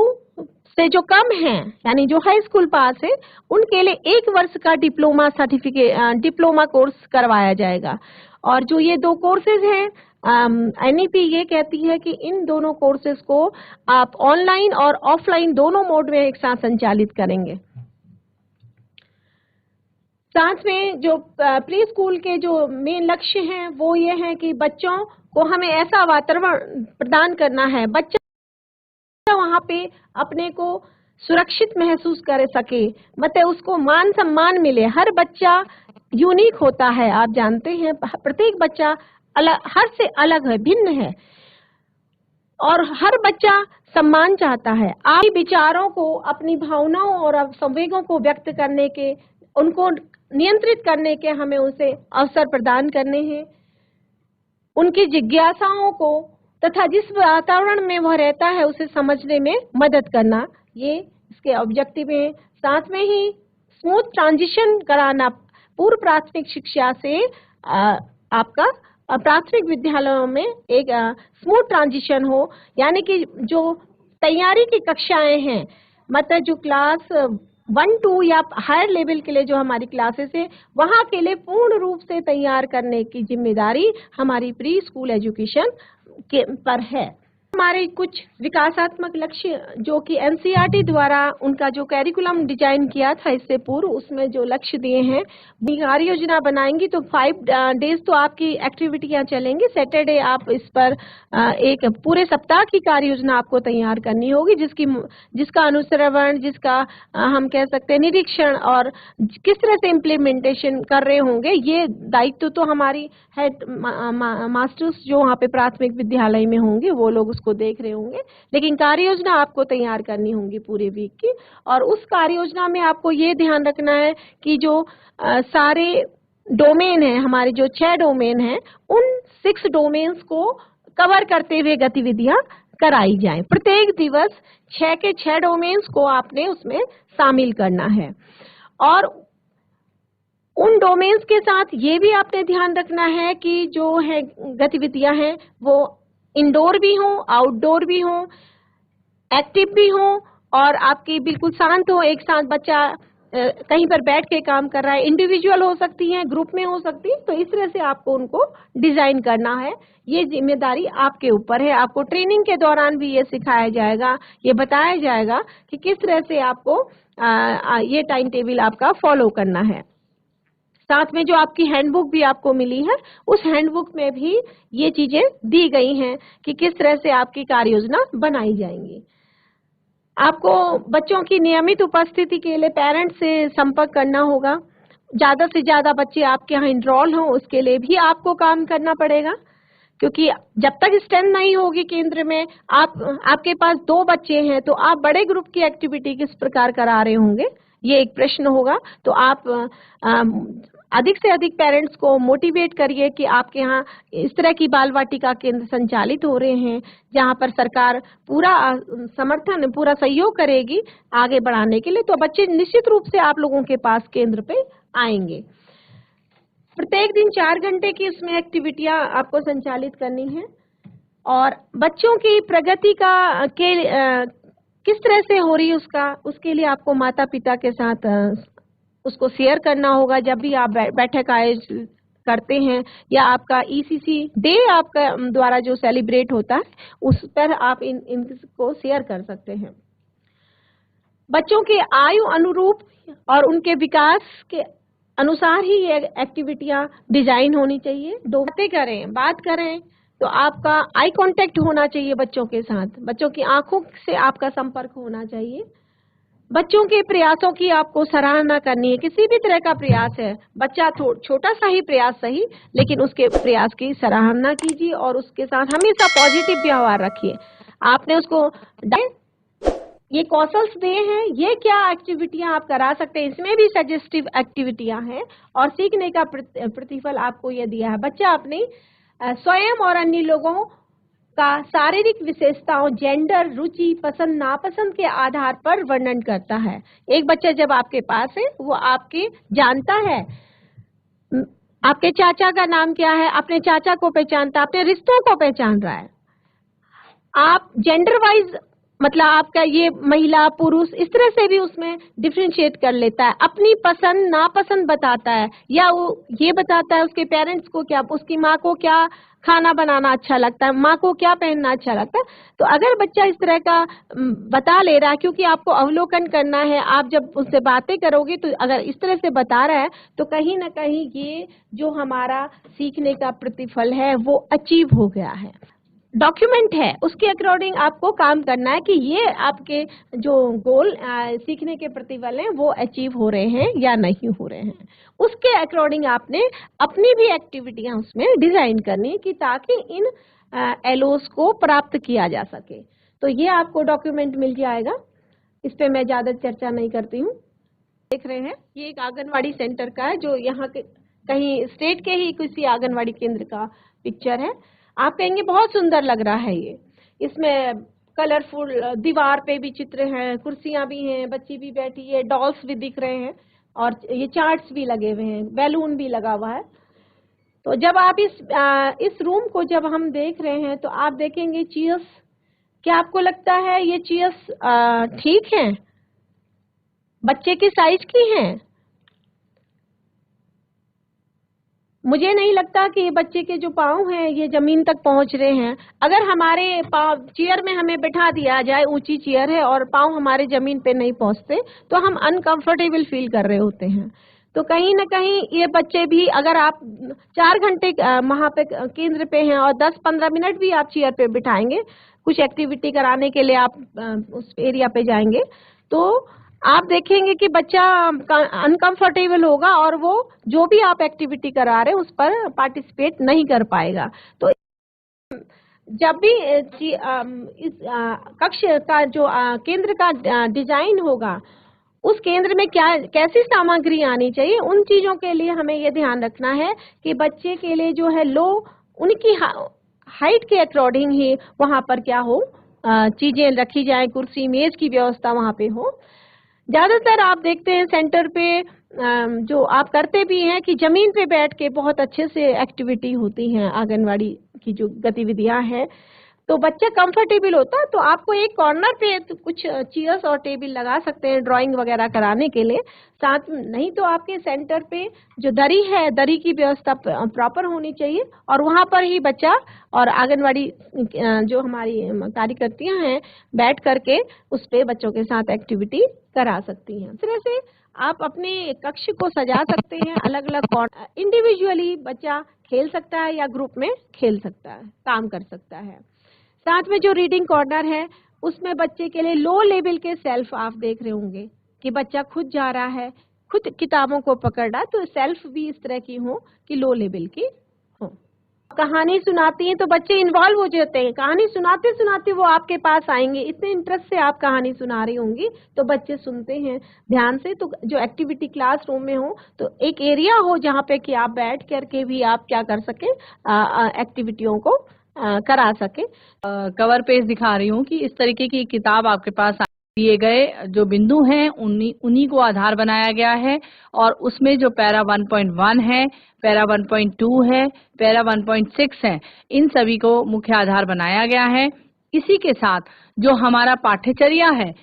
से जो कम हैं, यानी जो हाई स्कूल पास है, उनके लिए 1 वर्ष का डिप्लोमा कोर्स करवाया जाएगा। और जो ये 2 कोर्सेज हैं, एनईपी ये कहती है कि इन दोनों कोर्सेज को आप ऑनलाइन और ऑफलाइन दोनों मोड में एक साथ संचालित करेंगे। साथ में जो प्री स्कूल के जो मेन लक्ष्य हैं वो ये है कि बच्चों को हमें ऐसा वातावरण प्रदान करना है, बच्चा वहाँ पे अपने को सुरक्षित महसूस कर सके, मतलब उसको मान सम्मान मिले। हर बच्चा यूनिक होता है, आप जानते हैं, प्रत्येक बच्चा हर से अलग है, भिन्न है, और हर बच्चा सम्मान चाहता है। आप विचारों को, अपनी भावनाओं और संवेगों को व्यक्त करने के, उनको नियंत्रित करने के हमें उसे अवसर प्रदान करने हैं। उनकी जिज्ञासाओं को तथा जिस वातावरण में वह रहता है उसे समझने में मदद करना, ये इसके ऑब्जेक्टिव हैं। साथ में ही स्मूथ ट्रांजिशन कराना, पूर्व प्राथमिक शिक्षा से आपका प्राथमिक विद्यालयों में एक स्मूथ ट्रांजिशन हो, यानी कि जो तैयारी की कक्षाएं हैं, मतलब जो क्लास 1-2 या हायर लेवल के लिए जो हमारी क्लासेस है, वहाँ के लिए पूर्ण रूप से तैयार करने की जिम्मेदारी हमारी प्री स्कूल एजुकेशन के पर है। हमारे कुछ विकासात्मक लक्ष्य जो कि एनसीईआरटी द्वारा उनका जो कैरिकुलम डिजाइन किया था इससे पूर्व, उसमें जो लक्ष्य दिए हैं, कार्य योजना बनाएंगी तो 5 डेज तो आपकी एक्टिविटियां चलेंगी। सैटरडे आप इस पर एक पूरे सप्ताह की कार्य योजना आपको तैयार करनी होगी, जिसका अनुश्रवण, जिसका हम कह सकते हैं निरीक्षण, और किस तरह से इम्प्लीमेंटेशन कर रहे होंगे, ये दायित्व तो हमारी हेड मास्टर्स जो वहाँ पे प्राथमिक विद्यालय में होंगे वो लोग उसको देख रहे होंगे। लेकिन कार्य योजना आपको तैयार करनी होगी पूरे वीक की, और उस कार्य योजना में आपको ये ध्यान रखना है कि जो सारे डोमेन हैं, हमारे जो 6 डोमेन हैं, उन 6 डोमेन्स को कवर करते हुए गतिविधियां कराई जाएं। प्रत्येक दिवस 6 के 6 डोमेन्स को आपने उसमें शामिल करना है और उन डोमेन्स के साथ ये भी आपने ध्यान रखना है कि जो है गतिविधियां हैं वो इंडोर भी हों, आउटडोर भी हों, एक्टिव भी हों और आपकी बिल्कुल शांत हो। एक साथ बच्चा कहीं पर बैठ के काम कर रहा है, इंडिविजुअल हो सकती है, ग्रुप में हो सकती है, तो इस तरह से आपको उनको डिजाइन करना है। ये जिम्मेदारी आपके ऊपर है। आपको ट्रेनिंग के दौरान भी ये सिखाया जाएगा, ये बताया जाएगा कि किस तरह से आपको ये टाइम टेबल आपका फॉलो करना है। साथ में जो आपकी हैंडबुक भी आपको मिली है, उस हैंडबुक में भी ये चीजें दी गई हैं कि किस तरह से आपकी कार्य योजना बनाई जाएंगी। आपको बच्चों की नियमित उपस्थिति के लिए पेरेंट्स से संपर्क करना होगा। ज्यादा से ज्यादा बच्चे आपके यहाँ इनरोल हों, उसके लिए भी आपको काम करना पड़ेगा, क्योंकि जब तक स्ट्रेंथ नहीं होगी केंद्र में, आपके पास 2 बच्चे हैं तो आप बड़े ग्रुप की एक्टिविटी किस प्रकार करा रहे होंगे, ये एक प्रश्न होगा। तो आप अधिक से अधिक पेरेंट्स को मोटिवेट करिए कि आपके यहाँ इस तरह की बाल वाटिका केंद्र संचालित हो रहे हैं, जहाँ पर सरकार पूरा समर्थन, पूरा सहयोग करेगी आगे बढ़ाने के लिए। तो बच्चे निश्चित रूप से आप लोगों के पास केंद्र पे आएंगे। प्रत्येक दिन 4 घंटे की उसमें एक्टिविटियां आपको संचालित करनी है और बच्चों की प्रगति का किस तरह से हो रही है उसके लिए आपको माता पिता के साथ उसको शेयर करना होगा। जब भी आप बैठक आयोजित करते हैं या आपका ECC डे आपका द्वारा जो सेलिब्रेट होता है, उस पर आप इनको शेयर कर सकते हैं। बच्चों के आयु अनुरूप और उनके विकास के अनुसार ही ये एक्टिविटियां डिजाइन होनी चाहिए। बात करें तो आपका आई कांटेक्ट होना चाहिए बच्चों के साथ, बच्चों की आंखों से आपका संपर्क होना चाहिए। बच्चों के प्रयासों की आपको सराहना करनी है। किसी भी तरह का प्रयास है, बच्चा छोटा सा ही प्रयास सही, लेकिन उसके प्रयास की सराहना कीजिए और उसके साथ हमेशा पॉजिटिव व्यवहार रखिए। आपने उसको ये कौशल्स दिए हैं, ये क्या एक्टिविटियां आप करा सकते हैं, इसमें भी सजेस्टिव एक्टिविटियां हैं और सीखने का प्रतिफल आपको ये दिया है। बच्चा अपनी स्वयं और अन्य लोगों का शारीरिक विशेषताओं, जेंडर, रुचि, पसंद नापसंद के आधार पर वर्णन करता है। एक बच्चा जब आपके पास है, वो आपके जानता है, आपके चाचा का नाम क्या है, अपने चाचा को पहचानता, अपने रिश्तों को पहचान रहा है। आप जेंडर वाइज मतलब आपका ये महिला पुरुष इस तरह से भी उसमें डिफरेंशिएट कर लेता है, अपनी पसंद नापसंद बताता है, या वो ये बताता है उसके पेरेंट्स को क्या, उसकी माँ को क्या खाना बनाना अच्छा लगता है, माँ को क्या पहनना अच्छा लगता है। तो अगर बच्चा इस तरह का बता ले रहा है, क्योंकि आपको अवलोकन करना है, आप जब उससे बातें करोगे तो अगर इस तरह से बता रहा है तो कहीं ना कहीं ये जो हमारा सीखने का प्रतिफल है वो अचीव हो गया है। डॉक्यूमेंट है, उसके अकॉर्डिंग आपको काम करना है कि ये आपके जो गोल सीखने के प्रतिफल हैं वो अचीव हो रहे हैं या नहीं हो रहे हैं। उसके अकॉर्डिंग आपने अपनी भी एक्टिविटियां उसमें डिजाइन करनी कि ताकि इन एलओस को प्राप्त किया जा सके। तो ये आपको डॉक्यूमेंट मिल जाएगा, इस पे मैं ज्यादा चर्चा नहीं करती हूँ। देख रहे हैं ये एक आंगनवाड़ी सेंटर का है, जो यहाँ के कहीं स्टेट के ही किसी आंगनवाड़ी केंद्र का पिक्चर है। आप कहेंगे बहुत सुंदर लग रहा है ये, इसमें कलरफुल दीवार पे भी चित्र हैं, कुर्सियां भी हैं, बच्ची भी बैठी है, डॉल्स भी दिख रहे हैं और ये चार्ट्स भी लगे हुए हैं, बैलून भी लगा हुआ है। तो जब आप इस रूम को जब हम देख रहे हैं तो आप देखेंगे चेयर्स, क्या आपको लगता है ये चेयर्स ठीक हैं, बच्चे के साइज की हैं? मुझे नहीं लगता कि ये बच्चे के जो पाँव हैं ये जमीन तक पहुंच रहे हैं। अगर हमारे पाँव चेयर में हमें बैठा दिया जाए, ऊंची चेयर है और पाँव हमारे जमीन पे नहीं पहुंचते, तो हम अनकंफर्टेबल फील कर रहे होते हैं। तो कहीं ना कहीं ये बच्चे भी, अगर आप 4 घंटे वहाँ पे केंद्र पे हैं और 10-15 मिनट भी आप चेयर पे बिठाएंगे, कुछ एक्टिविटी कराने के लिए आप उस एरिया पे जाएंगे, तो आप देखेंगे कि बच्चा अनकंफर्टेबल होगा और वो जो भी आप एक्टिविटी करा रहे हैं उस पर पार्टिसिपेट नहीं कर पाएगा। तो जब भी इस कक्ष का जो केंद्र का डिजाइन होगा, उस केंद्र में कैसी सामग्री आनी चाहिए, उन चीजों के लिए हमें ये ध्यान रखना है कि बच्चे के लिए जो है उनकी हाइट के अकॉर्डिंग ही वहाँ पर क्या हो, चीजें रखी जाए, कुर्सी मेज की व्यवस्था वहाँ पे हो। ज्यादातर आप देखते हैं सेंटर पे जो आप करते भी हैं कि जमीन पे बैठ के बहुत अच्छे से एक्टिविटी होती हैं, आंगनवाड़ी की जो गतिविधियां हैं, तो बच्चा कंफर्टेबल होता है। तो आपको एक कॉर्नर पे तो कुछ चेयर्स और टेबल लगा सकते हैं ड्राइंग वगैरह कराने के लिए। साथ में नहीं तो आपके सेंटर पे जो दरी है, दरी की व्यवस्था प्रॉपर होनी चाहिए, और वहां पर ही बच्चा और आंगनवाड़ी जो हमारी कार्यकर्तियां हैं बैठ करके उस पे बच्चों के साथ एक्टिविटी करा सकती हैं। इस तरह से आप अपने कक्ष को सजा सकते हैं। अलग अलग इंडिविजुअली बच्चा खेल सकता है या ग्रुप में खेल सकता है, काम कर सकता है। साथ में जो रीडिंग कॉर्नर है उसमें बच्चे के लिए लो लेवल के सेल्फ आप देख रहे होंगे कि बच्चा खुद जा रहा है, खुद किताबों को पकड़ रहा है, तो सेल्फ भी इस तरह की हो कि लो लेवल की हो। कहानी सुनाती हैं तो बच्चे इन्वॉल्व हो जाते हैं, कहानी सुनाते सुनाते वो आपके पास आएंगे, इतने इंटरेस्ट से आप कहानी सुना रही होंगी तो बच्चे सुनते हैं ध्यान से। तो जो एक्टिविटी क्लासरूम में हो तो एक एरिया हो जहाँ पे कि आप बैठ करके भी आप क्या कर सके, एक्टिविटियों को करा सके। कवर पेज दिखा रही हूँ कि इस तरीके की किताब आपके पास दिए गए जो बिंदु हैं उन्हीं को आधार बनाया गया है, और उसमें जो पैरा 1.1 है, पैरा 1.2 है, पैरा 1.6 है, इन सभी को मुख्य आधार बनाया गया है। इसी के साथ जो हमारा पाठ्यचर्या है,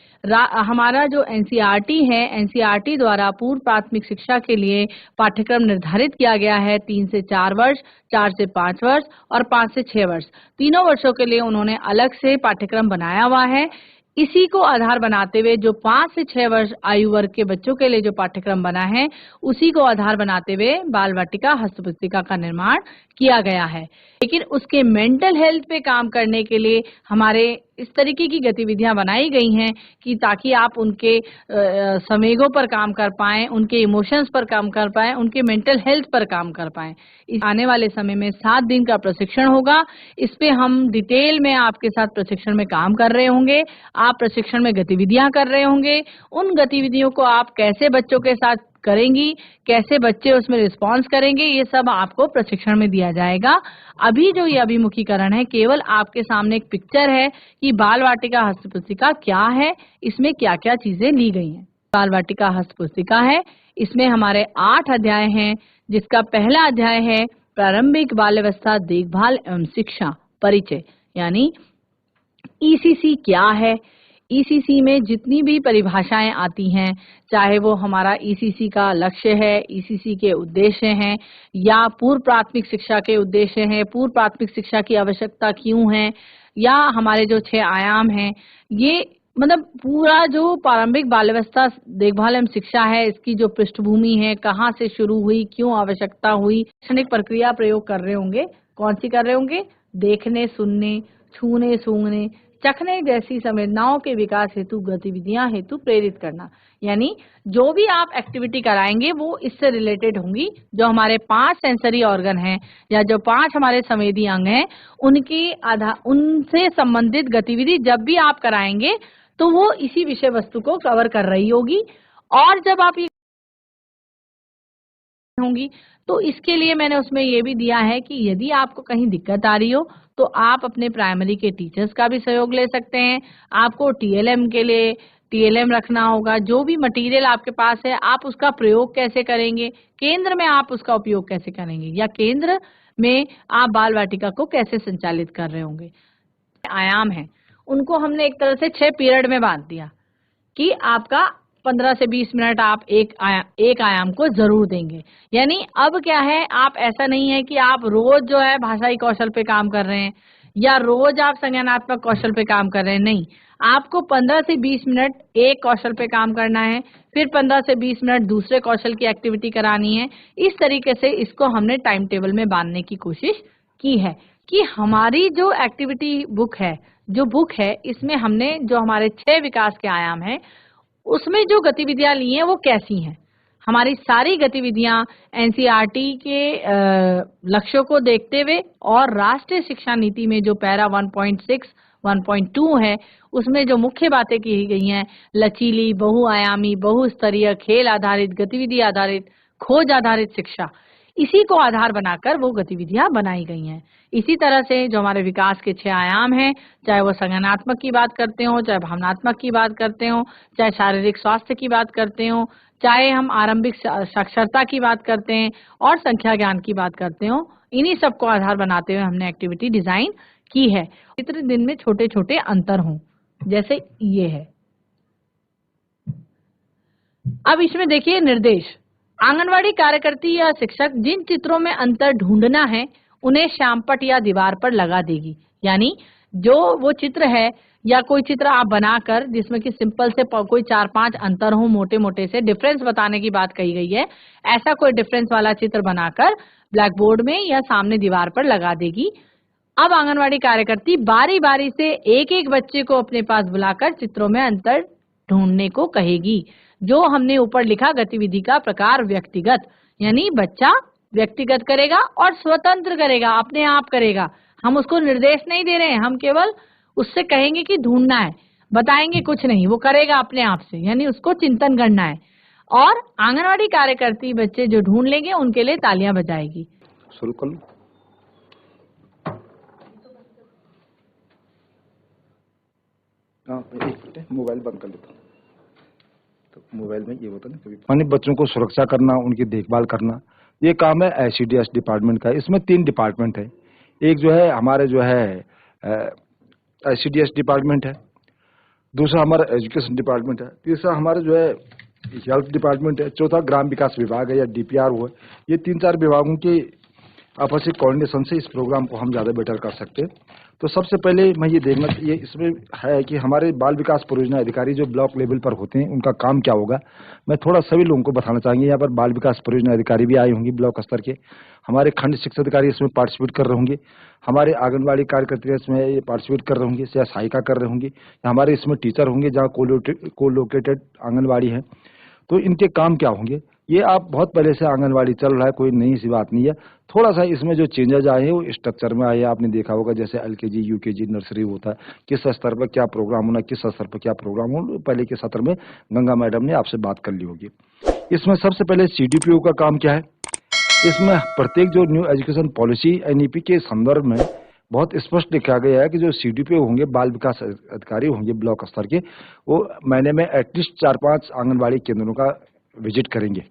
हमारा जो एनसीईआरटी है, एनसीईआरटी द्वारा पूर्व प्राथमिक शिक्षा के लिए पाठ्यक्रम निर्धारित किया गया है 3 से 4 वर्ष, 4 से 5 वर्ष और 5 से 6 वर्ष। तीनों वर्षों के लिए उन्होंने अलग से पाठ्यक्रम बनाया हुआ है। इसी को आधार बनाते हुए जो 5 से 6 वर्ष आयु वर्ग के बच्चों के लिए जो पाठ्यक्रम बना है, उसी को आधार बनाते हुए बाल वाटिका हस्त पुस्तिका का निर्माण किया गया है। लेकिन उसके मेंटल हेल्थ पे काम करने के लिए हमारे इस तरीके की गतिविधियां बनाई गई हैं कि ताकि आप उनके संवेगों पर काम कर पाएं, उनके इमोशंस पर काम कर पाएं, उनके मेंटल हेल्थ पर काम कर पाएं। आने वाले समय में 7 दिन का प्रशिक्षण होगा। इस पे हम डिटेल में आपके साथ प्रशिक्षण में काम कर रहे होंगे। आप प्रशिक्षण में गतिविधियां कर रहे होंगे। उन गतिविधियों को आप कैसे बच्चों के साथ करेंगी, कैसे बच्चे उसमें रिस्पॉन्स करेंगे, ये सब आपको प्रशिक्षण में दिया जाएगा। अभी जो ये अभिमुखीकरण है, केवल आपके सामने एक पिक्चर है कि बाल वाटिका हस्त पुस्तिका क्या है, इसमें क्या क्या चीजें ली गई हैं। बाल वाटिका हस्त पुस्तिका है, इसमें हमारे 8 अध्याय हैं, जिसका पहला अध्याय है प्रारंभिक बाल्यावस्था देखभाल एवं शिक्षा परिचय, यानी ईसीसी क्या है। ईसीसी में जितनी भी परिभाषाएं आती हैं, चाहे वो हमारा ईसीसी का लक्ष्य है, ईसीसी के उद्देश्य हैं, या पूर्व प्राथमिक शिक्षा के उद्देश्य हैं, पूर्व प्राथमिक शिक्षा की आवश्यकता क्यों है, या हमारे जो 6 आयाम हैं, ये मतलब पूरा जो प्रारंभिक बाल्यावस्था देखभाल एवं शिक्षा है, इसकी जो पृष्ठभूमि है, कहाँ से शुरू हुई, क्यों आवश्यकता हुई, शैक्षणिक प्रक्रिया प्रयोग कर रहे होंगे। कौन सी कर रहे होंगे? देखने, सुनने, छूने, सूंघने, चखने जैसी संवेदनाओं के विकास हेतु गतिविधियां हेतु प्रेरित करना। यानी जो भी आप एक्टिविटी कराएंगे वो इससे रिलेटेड होंगी। जो हमारे 5 सेंसरी ऑर्गन हैं या जो 5 हमारे संवेदी अंग हैं, उनसे संबंधित गतिविधि जब भी आप कराएंगे तो वो इसी विषय वस्तु को कवर कर रही होगी। और जब आप ये होंगी तो इसके लिए मैंने उसमें ये भी दिया है कि यदि आपको कहीं दिक्कत आ रही हो तो आप अपने प्राइमरी के टीचर्स का भी सहयोग ले सकते हैं। आपको टीएलएम के लिए टीएलएम रखना होगा। जो भी मटेरियल आपके पास है आप उसका प्रयोग कैसे करेंगे, केंद्र में आप उसका उपयोग कैसे करेंगे, या केंद्र में आप बाल वाटिका को कैसे संचालित कर रहे होंगे। आयाम है, उनको हमने एक तरह से 6 पीरियड में बांट दिया कि आपका 15 से 20 मिनट आप एक आयाम को जरूर देंगे। यानी अब क्या है, आप ऐसा नहीं है कि आप रोज जो है भाषाई कौशल पे काम कर रहे हैं या रोज आप संज्ञानात्मक कौशल पे काम कर रहे हैं। नहीं, आपको 15 से 20 मिनट एक कौशल पे काम करना है, फिर 15 से 20 मिनट दूसरे कौशल की एक्टिविटी करानी है। इस तरीके से इसको हमने टाइम टेबल में बांधने की कोशिश की है कि हमारी जो एक्टिविटी बुक है, इसमें हमने जो हमारे 6 विकास के आयाम हैं उसमें जो गतिविधियां ली हैं वो कैसी हैं। हमारी सारी गतिविधियां एनसीईआरटी के लक्ष्यों को देखते हुए और राष्ट्रीय शिक्षा नीति में जो पैरा 1.6, 1.2 है उसमें जो मुख्य बातें की गई हैं, लचीली, बहुआयामी, बहुस्तरीय, खेल आधारित, गतिविधि आधारित, खोज आधारित शिक्षा, इसी को आधार बनाकर वो गतिविधियां बनाई गई हैं। इसी तरह से जो हमारे विकास के 6 आयाम हैं, चाहे वो संज्ञानात्मक की बात करते हो, चाहे भावनात्मक की बात करते हो, चाहे शारीरिक स्वास्थ्य की बात करते हो, चाहे हम आरंभिक साक्षरता की बात करते हैं और संख्या ज्ञान की बात करते हो, इन्हीं सबको आधार बनाते हुए हमने एक्टिविटी डिजाइन की है। चित्र दिन में छोटे छोटे अंतर हों, जैसे ये है। अब इसमें देखिए निर्देश। आंगनवाड़ी कार्यकर्ती या शिक्षक जिन चित्रों में अंतर ढूंढना है उन्हें श्यामपट्ट या दीवार पर लगा देगी। यानी जो वो चित्र है या कोई चित्र आप बनाकर जिसमें कि सिंपल से कोई 4-5 अंतर हो, मोटे मोटे से डिफरेंस बताने की बात कही गई है, ऐसा कोई डिफरेंस वाला चित्र बनाकर ब्लैक बोर्ड में या सामने दीवार पर लगा देगी। अब आंगनवाड़ी कार्यकर्ती बारी बारी से एक एक बच्चे को अपने पास बुलाकर चित्रों में अंतर ढूंढने को कहेगी। जो हमने ऊपर लिखा गतिविधि का प्रकार व्यक्तिगत, यानी बच्चा व्यक्तिगत करेगा और स्वतंत्र करेगा, अपने आप करेगा। हम उसको निर्देश नहीं दे रहे हैं, हम केवल उससे कहेंगे कि ढूंढना है, बताएंगे कुछ नहीं, वो करेगा अपने आप से, यानी उसको चिंतन करना है। और आंगनवाड़ी कार्यकर्ती बच्चे जो ढूंढ लेंगे उनके लिए तालियां बजाएगी। शुरू कर लो। एक मिनट मोबाइल बंद कर लेता हूँ। तो मोबाइल में ये होता है ना, कभी बच्चों को सुरक्षा करना, उनकी देखभाल करना, ये काम है ICDS डिपार्टमेंट का। इसमें 3 डिपार्टमेंट है। एक जो है हमारे जो है ICDS डिपार्टमेंट है, दूसरा हमारा एजुकेशन डिपार्टमेंट है, तीसरा हमारा जो है हेल्थ डिपार्टमेंट है, चौथा ग्राम विकास विभाग है या DPRO है। ये 3-4 विभागों के आपसी कोऑर्डिनेशन से इस प्रोग्राम को हम ज़्यादा बेटर कर सकते हैं। तो सबसे पहले मैं ये देखना ये इसमें है कि हमारे बाल विकास परियोजना अधिकारी जो ब्लॉक लेवल पर होते हैं उनका काम क्या होगा। मैं थोड़ा सभी लोगों को बताना चाहेंगे। यहाँ पर बाल विकास परियोजना अधिकारी भी आए होंगे ब्लॉक स्तर के, हमारे खंड शिक्षा अधिकारी इसमें पार्टिसिपेट कर रहे होंगे, हमारे आंगनबाड़ी कार्यकर्ता इसमें पार्टिसिपेट कर रहे होंगे या सहायिका कर रहे होंगे, हमारे इसमें टीचर होंगे जहाँ कोलोकेटेड आंगनबाड़ी है। तो इनके काम क्या होंगे, ये आप बहुत पहले से आंगनवाड़ी चल रहा है, कोई नई सी बात नहीं है। थोड़ा सा इसमें जो चेंजेज आए हैं वो स्ट्रक्चर में आए हैं। आपने देखा होगा जैसे LKG UKG नर्सरी होता है, किस स्तर पर क्या प्रोग्राम होना, किस स्तर पर क्या प्रोग्राम होना, पहले के सत्र में गंगा मैडम ने आपसे बात कर ली होगी। इसमें सबसे पहले CDPO का काम क्या है। इसमें प्रत्येक जो न्यू एजुकेशन पॉलिसी NEP के संदर्भ में बहुत स्पष्ट लिखा गया है कि जो CDPO होंगे, बाल विकास अधिकारी होंगे ब्लॉक स्तर के, वो महीने में एटलीस्ट 4-5 आंगनबाड़ी केंद्रों का विजिट करेंगे।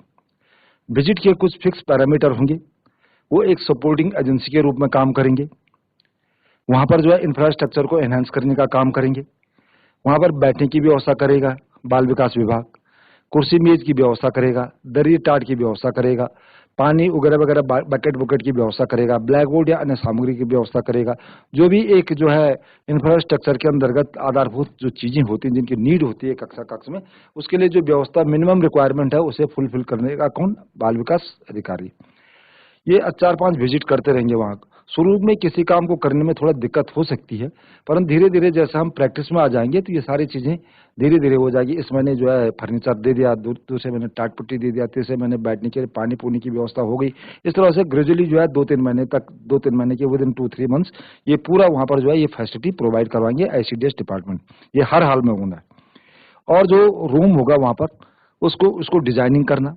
विजिट के कुछ फिक्स पैरामीटर होंगे, वो एक सपोर्टिंग एजेंसी के रूप में काम करेंगे। वहां पर जो है इंफ्रास्ट्रक्चर को एनहांस करने का काम करेंगे। वहां पर बैठने की व्यवस्था करेगा बाल विकास विभाग, कुर्सी मेज की व्यवस्था करेगा, दरी टाट की व्यवस्था करेगा, पानी वगैरह वगैरह बकेट बुकेट की व्यवस्था करेगा, ब्लैक बोर्ड या अन्य सामग्री की व्यवस्था करेगा। जो भी एक जो है इंफ्रास्ट्रक्चर के अंतर्गत आधारभूत जो चीजें होती हैं, जिनकी नीड होती है कक्षा कक्ष में, उसके लिए जो व्यवस्था मिनिमम रिक्वायरमेंट है उसे फुलफिल करने का कौन, बाल विकास अधिकारी। ये 4-5 विजिट करते रहेंगे। वहाँ शुरू में किसी काम को करने में थोड़ा दिक्कत हो सकती है, परंतु धीरे धीरे जैसे हम प्रैक्टिस में आ जाएंगे तो ये सारी चीजें धीरे धीरे हो जाएगी। इस महीने जो है फर्नीचर दे दिया, दूसरे महीने टाट पुट्टी दे दिया, तीसरे महीने बैठने के लिए पानी पूनी की व्यवस्था हो गई। इस तरह से ग्रेजुअली जो है 2-3 महीने तक, 2-3 महीने के विदिन 2-3 मंथ्स ये पूरा वहाँ पर जो है ये फैसिलिटी प्रोवाइड करवाएंगे ICDS डिपार्टमेंट। ये हर हाल में होना है। और जो रूम होगा वहाँ पर उसको डिजाइनिंग करना,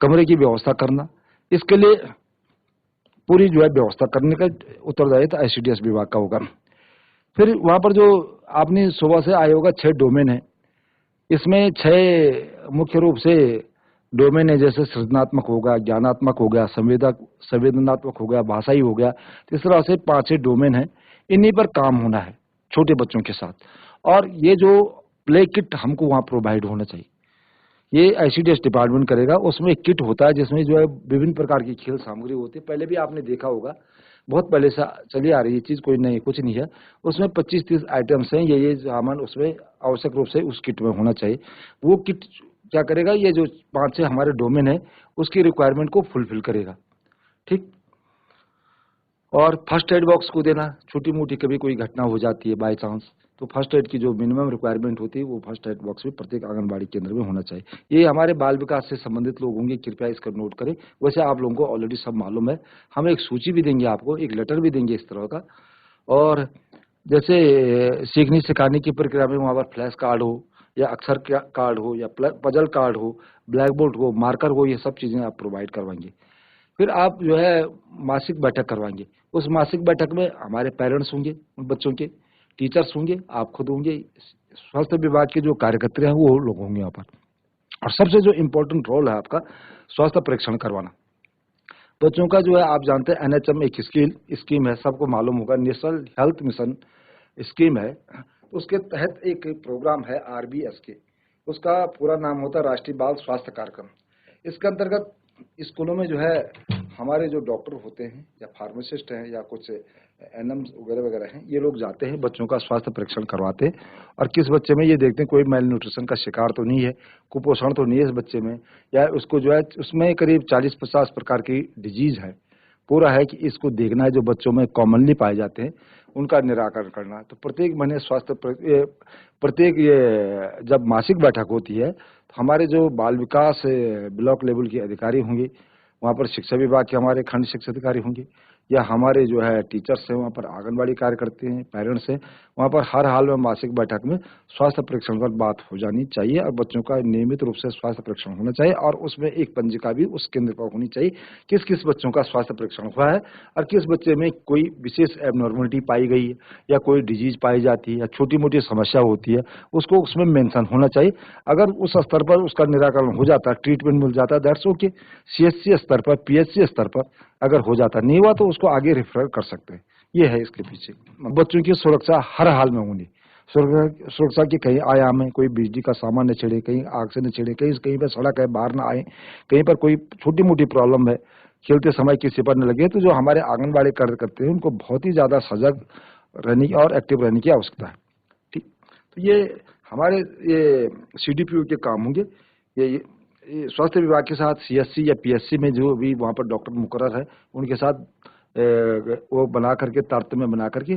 कमरे की व्यवस्था करना, इसके लिए पूरी जो है व्यवस्था करने का उत्तरदायित्व ICDS विभाग का होगा। फिर वहां पर जो आपने सुबह से आए होगा 6 डोमेन है। इसमें 6 मुख्य रूप से डोमेन है, जैसे सृजनात्मक होगा, ज्ञानात्मक हो गया, संवेदनात्मक हो गया, भाषाई हो गया। इस तरह से 5 डोमेन है, इन्हीं पर काम होना है छोटे बच्चों के साथ। और ये जो प्ले किट हमको वहाँ प्रोवाइड होना चाहिए, ये ICDS डिपार्टमेंट करेगा। उसमें एक किट होता है जिसमें जो है विभिन्न प्रकार की खेल सामग्री होती है। पहले भी आपने देखा होगा, बहुत पहले से चली आ रही है चीज, कोई नहीं कुछ नहीं है। उसमें 25-30 आइटम्स हैं, ये सामान उसमें आवश्यक रूप से उस किट में होना चाहिए। वो किट क्या करेगा, ये जो 5-6 हमारे डोमेन है उसकी रिक्वायरमेंट को फुलफिल करेगा। ठीक। और फर्स्ट एड बॉक्स को देना, छोटी मोटी कभी कोई घटना हो जाती है बाय चांस, तो फर्स्ट एड की जो मिनिमम रिक्वायरमेंट होती है वो फर्स्ट एड बॉक्स भी प्रत्येक आंगनबाड़ी केंद्र में होना चाहिए। ये हमारे बाल विकास से संबंधित लोग होंगे, कृपया इसका नोट करें। वैसे आप लोगों को ऑलरेडी सब मालूम है। हम एक सूची भी देंगे आपको, एक लेटर भी देंगे इस तरह का। और जैसे सीखने सिखाने की प्रक्रिया में वहाँ पर फ्लैश कार्ड हो या अक्षर कार्ड हो या पजल कार्ड हो, ब्लैक बोर्ड हो, मार्कर हो, ये सब चीजें आप प्रोवाइड करवाएंगे। फिर आप जो है मासिक बैठक करवाएंगे। उस मासिक बैठक में हमारे पेरेंट्स होंगे, उन बच्चों के टीचर्स होंगे, आप खुद होंगे, स्वास्थ्य विभाग के जो कार्यकर्ता हैं वो लोग होंगे यहाँ पर। और सबसे जो इम्पोर्टेंट रोल है आपका स्वास्थ्य परीक्षण करवाना। बच्चों का जो है आप जानते हैं NHM एक स्कीम है, सबको मालूम होगा, नेशनल हेल्थ मिशन स्कीम है। उसके तहत एक प्रोग्राम है RBSK, उसका पूरा नाम होता है राष्ट्रीय बाल स्वास्थ्य कार्यक्रम। इसके अंतर्गत स्कूलों में जो है हमारे जो डॉक्टर होते हैं या फार्मासिस्ट हैं या कुछ NMs वगैरह वगैरह हैं, ये लोग जाते हैं बच्चों का स्वास्थ्य परीक्षण करवाते हैं और किस बच्चे में ये देखते हैं कोई मेल न्यूट्रिशन का शिकार तो नहीं है, कुपोषण तो नहीं है इस बच्चे में, या उसको जो है उसमें करीब 40-50 प्रकार की डिजीज है, पूरा है कि इसको देखना है जो बच्चों में कॉमनली पाए जाते हैं उनका निराकरण करना है। तो प्रत्येक महीने प्रत्येक ये जब मासिक बैठक होती है तो हमारे जो बाल विकास ब्लॉक लेवल के अधिकारी होंगे, वहाँ पर शिक्षा विभाग के हमारे खंड शिक्षा अधिकारी होंगे, या हमारे जो है टीचर्स हैं, वहाँ पर आंगनबाड़ी कार्यकर्ता हैं, पेरेंट्स हैं, वहाँ पर हर हाल में मासिक बैठक में स्वास्थ्य परीक्षण पर बात हो जानी चाहिए और बच्चों का नियमित रूप से स्वास्थ्य परीक्षण होना चाहिए। और उसमें एक पंजिका भी उस केंद्र पर होनी चाहिए किस किस बच्चों का स्वास्थ्य परीक्षण हुआ है और किस बच्चे में कोई विशेष एबनॉर्मलिटी पाई गई है या कोई डिजीज पाई जाती है या छोटी मोटी समस्या होती है, उसको उसमें मेंशन होना चाहिए। अगर उस स्तर पर उसका निराकरण हो जाता है, ट्रीटमेंट मिल जाता है, दैट्स ओके। CHC स्तर पर, PHC स्तर पर अगर हो जाता नहीं हुआ तो उसको आगे रेफर कर सकते हैं। ये है इसके पीछे। बच्चों की सुरक्षा हर हाल में होनी, सुरक्षा के कई आयाम है, कोई बिजली का सामान न छेड़े, कहीं आग से न छेड़े, कहीं पर सड़क है बाहर ना आए, कहीं पर कोई छोटी मोटी प्रॉब्लम है, खेलते समय किसी पर न लगे। तो जो हमारे आंगनबाड़ी कार्यकर्ता हैं उनको बहुत ही ज्यादा सजग रहने और एक्टिव रहने की आवश्यकता है। ठीक, तो ये हमारे ये CDPO के काम होंगे। ये स्वास्थ्य विभाग के साथ CSC या PSC में जो भी वहाँ पर डॉक्टर मुकर्रर है उनके साथ वो बना करके तारतम्य बना करके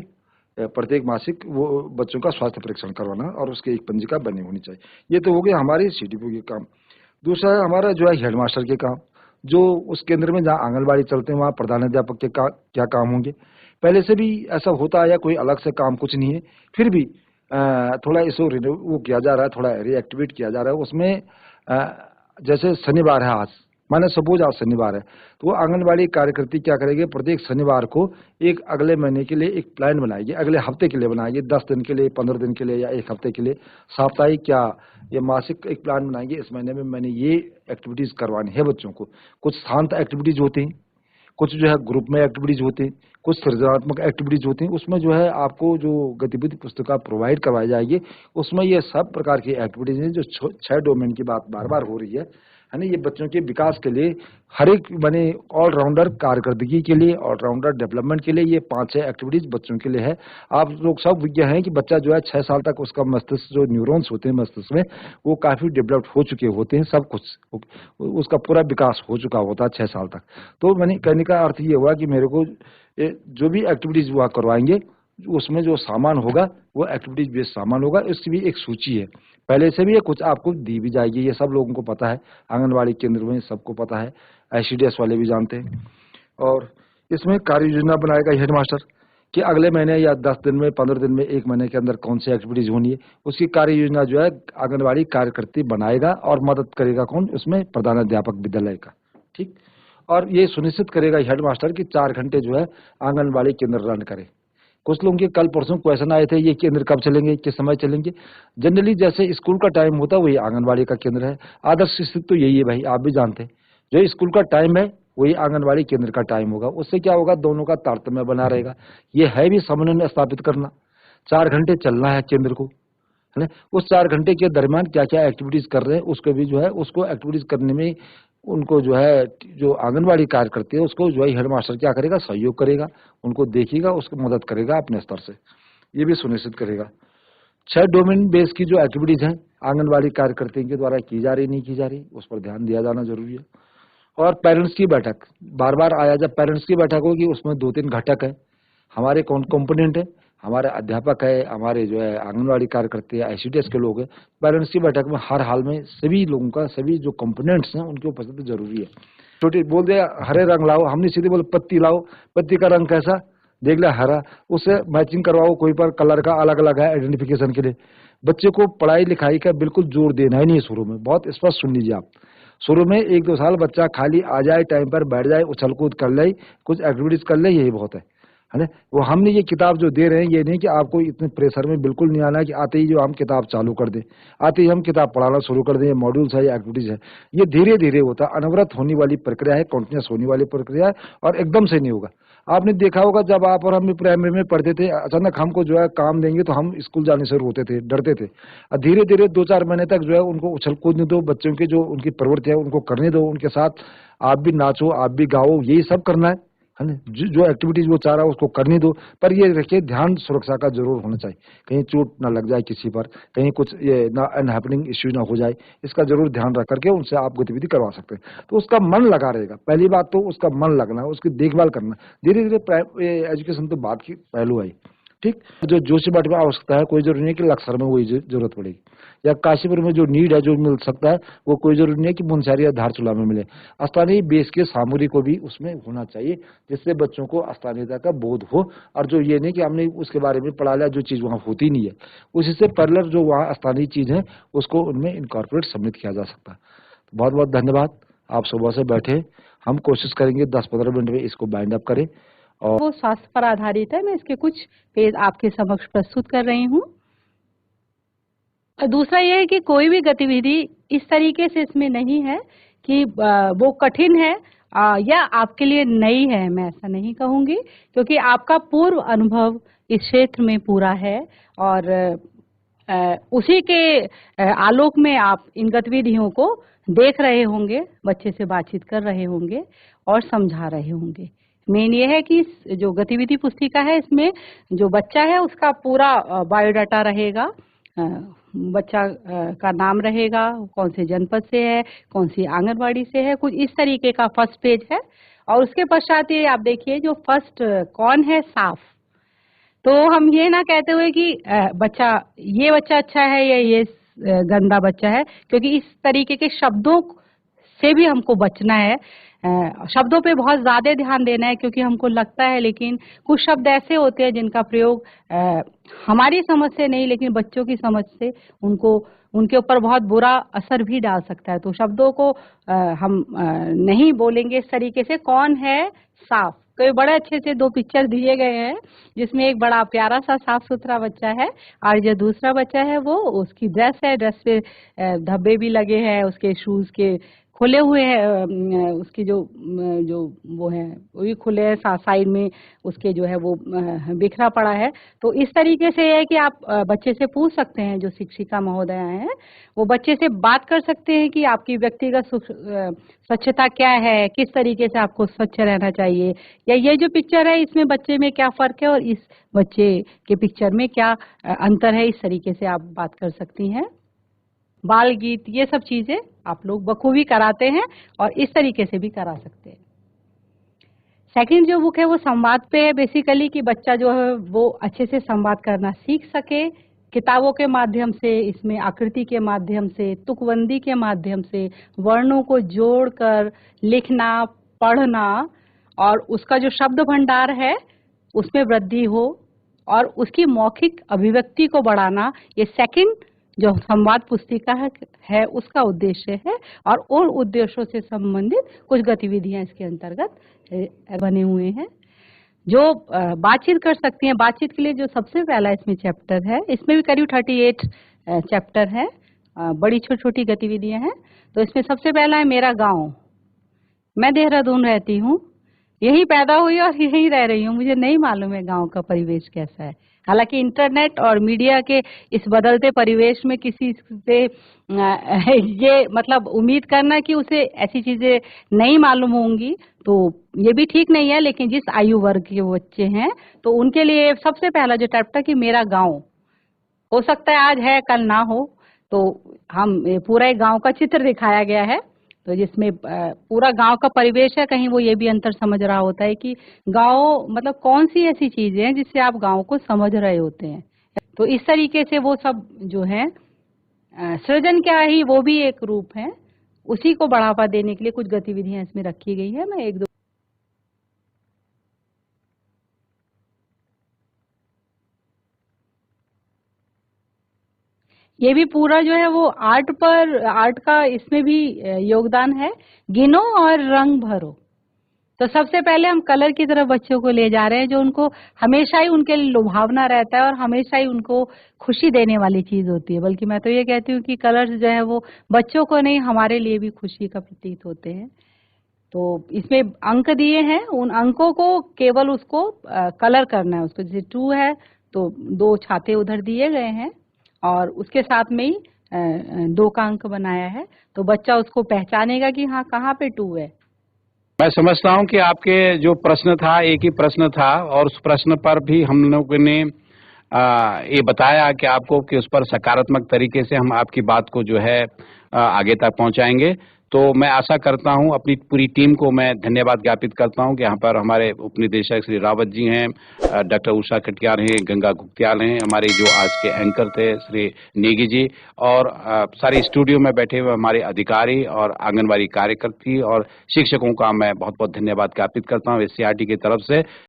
प्रत्येक मासिक वो बच्चों का स्वास्थ्य परीक्षण करवाना और उसकी एक पंजिका बनी होनी चाहिए। ये तो हो गया हमारे CDPO के काम। दूसरा है हमारा जो है हेडमास्टर के काम, जो उस केंद्र में जहाँ आंगनबाड़ी चलते हैं वहाँ प्रधानाध्यापक के क्या काम होंगे। पहले से भी ऐसा होता है या कोई अलग से काम कुछ नहीं है, फिर भी थोड़ा इसको वो किया जा रहा है, थोड़ा रीएक्टिवेट किया जा रहा है। उसमें जैसे शनिवार है, आज माने सपोज आज शनिवार है, तो वो आंगनबाड़ी कार्यकर्ती क्या करेंगे, प्रत्येक शनिवार को एक अगले महीने के लिए एक प्लान बनाएगी, अगले हफ्ते के लिए बनाएगी, 10 दिन के लिए, 15 दिन के लिए या एक हफ्ते के लिए, साप्ताहिक या ये मासिक एक प्लान बनाएंगे। इस महीने में मैंने ये एक्टिविटीज करवानी है बच्चों को। कुछ शांत एक्टिविटीज होती हैं, कुछ जो है ग्रुप में एक्टिविटीज होती हैं, कुछ सृजनात्मक एक्टिविटीज होती हैं। उसमें जो है आपको जो गतिविधि पुस्तिका प्रोवाइड करवाई जाएगी उसमें ये सब प्रकार की एक्टिविटीज हैं जो 6 डोमेन की बात बार बार हो रही है ना। ये बच्चों के विकास के लिए हर एक माने ऑलराउंडर कारकर्दगी के लिए, ऑलराउंडर डेवलपमेंट के लिए ये 5-6 एक्टिविटीज बच्चों के लिए है। आप लोग सब विज्ञ हैं कि बच्चा जो है 6 साल तक उसका मस्तिष्क जो न्यूरॉन्स होते हैं मस्तिष्क में वो काफी डेवलप्ड हो चुके होते हैं, सब कुछ उसका पूरा विकास हो चुका होता है 6 साल तक। तो मैंने कहने का अर्थ ये हुआ कि मेरे को जो भी एक्टिविटीज वहाँ करवाएंगे उसमें जो सामान होगा वो एक्टिविटीज बेस्ड सामान होगा। इसकी भी एक सूची है, पहले से भी ये कुछ आपको दी भी जाएगी, ये सब लोगों को पता है, आंगनबाड़ी केंद्र में सबको पता है, ICDS वाले भी जानते हैं। और इसमें कार्य योजना बनाएगा हेडमास्टर कि अगले महीने या 10 दिन में, 15 दिन में, 1 महीने के अंदर कौन सी एक्टिविटीज होनी है, उसकी कार्य योजना जो है आंगनबाड़ी कार्यकर्ती बनाएगा और मदद करेगा कौन, उसमें प्रधानाध्यापक विद्यालय का। ठीक, और ये सुनिश्चित करेगा हेडमास्टर कि 4 घंटे जो है आंगनबाड़ी केंद्र रन करे। कुछ लोगों के कल परसों क्वेश्चन आए थे ये केंद्र कब चलेंगे, किस समय चलेंगे। जनरली जैसे स्कूल का टाइम होता है वही आंगनबाड़ी का केंद्र है। आदर्श स्थिति तो यही है भाई, आप भी जानते हैं, जो स्कूल का टाइम है वही आंगनबाड़ी केंद्र का टाइम होगा। उससे क्या होगा, दोनों का तारतम्य बना रहेगा। ये है भी समन्वय स्थापित करना, 4 घंटे चलना है केंद्र को, है ना। उस 4 घंटे के दरमियान क्या क्या एक्टिविटीज कर रहे हैं उसको भी जो है उसको एक्टिविटीज करने में उनको जो है जो आंगनबाड़ी कार्य करते हैं उसको जो है हेडमास्टर क्या करेगा, सहयोग करेगा, उनको देखेगा, उसको मदद करेगा अपने स्तर से, ये भी सुनिश्चित करेगा। 6 डोमेन बेस की जो एक्टिविटीज हैं आंगनबाड़ी कार्यकर्ता के द्वारा की जा रही नहीं की जा रही, उस पर ध्यान दिया जाना जरूरी है। और पेरेंट्स की बैठक बार बार आया, जब पेरेंट्स की बैठक होगी उसमें 2-3 घटक है, हमारे कौन कंपोनेंट है, हमारे अध्यापक है, हमारे जो है आंगनबाड़ी कार्यकर्ता है, ICDS के लोग हैं। पेरेंट्स की बैठक में हर हाल में सभी लोगों का, सभी जो कंपोनेंट्स हैं उनकी उपस्थिति जरूरी है। छोटी बोल दिया हरे रंग लाओ, हमने सीधे बोले पत्ती लाओ, पत्ती का रंग कैसा देख लिया हरा, उससे मैचिंग करवाओ, कोई पर कलर का अलग अलग है आइडेंटिफिकेशन के लिए। बच्चे को पढ़ाई लिखाई का बिल्कुल जोर देना ही नहीं शुरू में, बहुत स्पष्ट सुन लीजिए आप। शुरू में 1-2 साल बच्चा खाली आ जाए, टाइम पर बैठ जाए, उछल कूद कर ले, कुछ एक्टिविटीज कर ले, यही बहुत है ना। वो हमने ये किताब जो दे रहे हैं, ये नहीं कि आपको इतने प्रेशर में बिल्कुल नहीं आना है कि आते ही जो हम किताब चालू कर दें, आते ही हम किताब पढ़ाना शुरू कर दें, ये मॉड्यूल्स है या एक्टिविटीज है। ये धीरे धीरे होता है, अनवरत होने वाली प्रक्रिया है, कॉन्टिन्यूस होने वाली प्रक्रिया है, और एकदम से नहीं होगा। आपने देखा होगा जब आप और हम प्राइमरी में पढ़ते थे, अचानक हमको जो है काम देंगे तो हम स्कूल जाने से रोते थे, डरते थे। और धीरे धीरे 2-4 महीने तक जो है उनको उछल कूदने दो, बच्चों की जो उनकी प्रवृत्ति है उनको करने दो, उनके साथ आप भी नाचो, आप भी गाओ, यही सब करना है ना। जो एक्टिविटीज वो चाह रहा है उसको करने दो, पर ये रखिए ध्यान सुरक्षा का जरूर होना चाहिए, कहीं चोट ना लग जाए किसी पर, कहीं कुछ ये ना अनहैपनिंग इश्यू ना हो जाए, इसका जरूर ध्यान रख करके उनसे आप गतिविधि करवा सकते हैं। तो उसका मन लगा रहेगा, पहली बात तो उसका मन लगना है, उसकी देखभाल करना। धीरे धीरे एजुकेशन तो बात की पहलू आई, ठीक। जो जोशीमठ में आवश्यकता है, कोई जरूरी नहीं कि लक्सर में वही जरूरत पड़ेगी, या काशीपुर में जो नीड है जो मिल सकता है, वो कोई जरूरी नहीं है कि मुनस्यारी या धारचूला में मिले। स्थानीय बेस के सामग्री को भी उसमें होना चाहिए, जिससे बच्चों को स्थानीयता का बोध हो, और जो ये नहीं कि हमने उसके बारे में पढ़ा लिया जो चीज वहाँ होती नहीं है, उसी से पैरेलल जो वहाँ स्थानीय चीज है उसको उनमें इनकॉर्पोरेट सम्मिलित किया जा सकता है। बहुत बहुत धन्यवाद, आप सुबह से बैठे, हम कोशिश करेंगे 10-15 मिनट में इसको बाइंड अप करें। और वो स्वास्थ्य पर आधारित है। मैं इसके कुछ पेज आपके समक्ष प्रस्तुत कर रही हूँ। और दूसरा ये है कि कोई भी गतिविधि इस तरीके से इसमें नहीं है कि वो कठिन है या आपके लिए नई है, मैं ऐसा नहीं कहूंगी, क्योंकि आपका पूर्व अनुभव इस क्षेत्र में पूरा है, और उसी के आलोक में आप इन गतिविधियों को देख रहे होंगे, बच्चे से बातचीत कर रहे होंगे और समझा रहे होंगे। मेन ये है कि जो गतिविधि पुस्तिका है, इसमें जो बच्चा है उसका पूरा बायोडाटा रहेगा, बच्चा का नाम रहेगा, कौन से जनपद से है, कौन सी आंगनवाड़ी से है, कुछ इस तरीके का फर्स्ट पेज है। और उसके पश्चात ये आप देखिए, जो फर्स्ट कौन है, साफ। तो हम ये ना कहते हुए कि ये बच्चा अच्छा है या ये गंदा बच्चा है, क्योंकि इस तरीके के शब्दों से भी हमको बचना है। शब्दों पे बहुत ज्यादा ध्यान देना है, क्योंकि हमको लगता है, लेकिन कुछ शब्द ऐसे होते हैं जिनका प्रयोग हमारी समझ से नहीं, लेकिन बच्चों की समझ से उनके ऊपर बहुत बुरा असर भी डाल सकता है। तो शब्दों को हम नहीं बोलेंगे इस तरीके से। कौन है, साफ। तो ये बड़े अच्छे से 2 पिक्चर दिए गए हैं, जिसमें एक बड़ा प्यारा सा साफ सुथरा बच्चा है, और जो दूसरा बच्चा है वो, उसकी ड्रेस है, ड्रेस पे धब्बे भी लगे हैं, उसके शूज के खुले हुए हैं, उसकी जो वो है वो भी खुले हैं, साइड में उसके जो है वो बिखरा पड़ा है। तो इस तरीके से है कि आप बच्चे से पूछ सकते हैं, जो शिक्षिका महोदया हैं वो बच्चे से बात कर सकते हैं कि आपकी व्यक्तिगत स्वच्छता क्या है, किस तरीके से आपको स्वच्छ रहना चाहिए, या ये जो पिक्चर है इसमें बच्चे में क्या फर्क है और इस बच्चे के पिक्चर में क्या अंतर है, इस तरीके से आप बात कर सकती हैं। बाल गीत, ये सब चीजें आप लोग बखूबी कराते हैं और इस तरीके से भी करा सकते हैं। सेकंड जो बुक है वो संवाद पे है, बेसिकली कि बच्चा जो है वो अच्छे से संवाद करना सीख सके, किताबों के माध्यम से, इसमें आकृति के माध्यम से, तुकबंदी के माध्यम से, वर्णों को जोड़कर लिखना, पढ़ना, और उसका जो शब्द भंडार है उसमें वृद्धि हो, और उसकी मौखिक अभिव्यक्ति को बढ़ाना। ये सेकंड जो संवाद पुस्तिका है उसका उद्देश्य है, और उन उद्देश्यों से संबंधित कुछ गतिविधियां इसके अंतर्गत बने हुए हैं जो बातचीत कर सकती हैं। बातचीत के लिए जो सबसे पहला इसमें चैप्टर है, इसमें भी करीब 38 चैप्टर है, बड़ी छोटी छोटी गतिविधियां हैं। तो इसमें सबसे पहला है मेरा गांव। मैं देहरादून रहती हूँ, यही पैदा हुई और यही रह रही हूँ, मुझे नहीं मालूम है गांव का परिवेश कैसा है। हालांकि इंटरनेट और मीडिया के इस बदलते परिवेश में किसी से ये मतलब उम्मीद करना कि उसे ऐसी चीजें नहीं मालूम होंगी, तो ये भी ठीक नहीं है। लेकिन जिस आयु वर्ग के बच्चे हैं तो उनके लिए सबसे पहला जो चैप्टर कि मेरा गांव, हो सकता है आज है कल ना हो, तो हम पूरा एक गांव का चित्र दिखाया गया है, तो जिसमें पूरा गांव का परिवेश है। कहीं वो ये भी अंतर समझ रहा होता है कि गांव मतलब कौन सी ऐसी चीजें हैं जिससे आप गांव को समझ रहे होते हैं। तो इस तरीके से वो सब जो है सृजन क्या ही वो भी एक रूप है, उसी को बढ़ावा देने के लिए कुछ गतिविधियां इसमें रखी गई है। मैं एक दो ये भी पूरा जो है वो आर्ट का इसमें भी योगदान है। गिनो और रंग भरो। तो सबसे पहले हम कलर की तरफ बच्चों को ले जा रहे हैं, जो उनको हमेशा ही उनके लिए लुभावना रहता है और हमेशा ही उनको खुशी देने वाली चीज होती है। बल्कि मैं तो ये कहती हूँ कि कलर्स जो है वो बच्चों को नहीं, हमारे लिए भी खुशी का प्रतीक होते हैं। तो इसमें अंक दिए हैं, उन अंकों को केवल उसको कलर करना है। उसको जैसे 2 है तो 2 छाते उधर दिए गए हैं और उसके साथ में ही 2 का अंक बनाया है, तो बच्चा उसको पहचानेगा कि हाँ कहाँ पे 2 है। मैं समझता हूं कि आपके जो प्रश्न था एक ही प्रश्न था और उस प्रश्न पर भी हम लोगों ने ये बताया कि आपको कि उस पर सकारात्मक तरीके से हम आपकी बात को जो है आगे तक पहुंचाएंगे। तो मैं आशा करता हूं, अपनी पूरी टीम को मैं धन्यवाद ज्ञापित करता हूं कि यहाँ पर हमारे उपनिदेशक श्री रावत जी हैं, डॉक्टर उषा कटियार हैं, गंगा गुप्तियाल हैं, हमारे जो आज के एंकर थे श्री नेगी जी, और सारे स्टूडियो में बैठे हुए हमारे अधिकारी और आंगनबाड़ी कार्यकर्ती और शिक्षकों का मैं बहुत बहुत धन्यवाद ज्ञापित करता हूँ SCERT की तरफ से।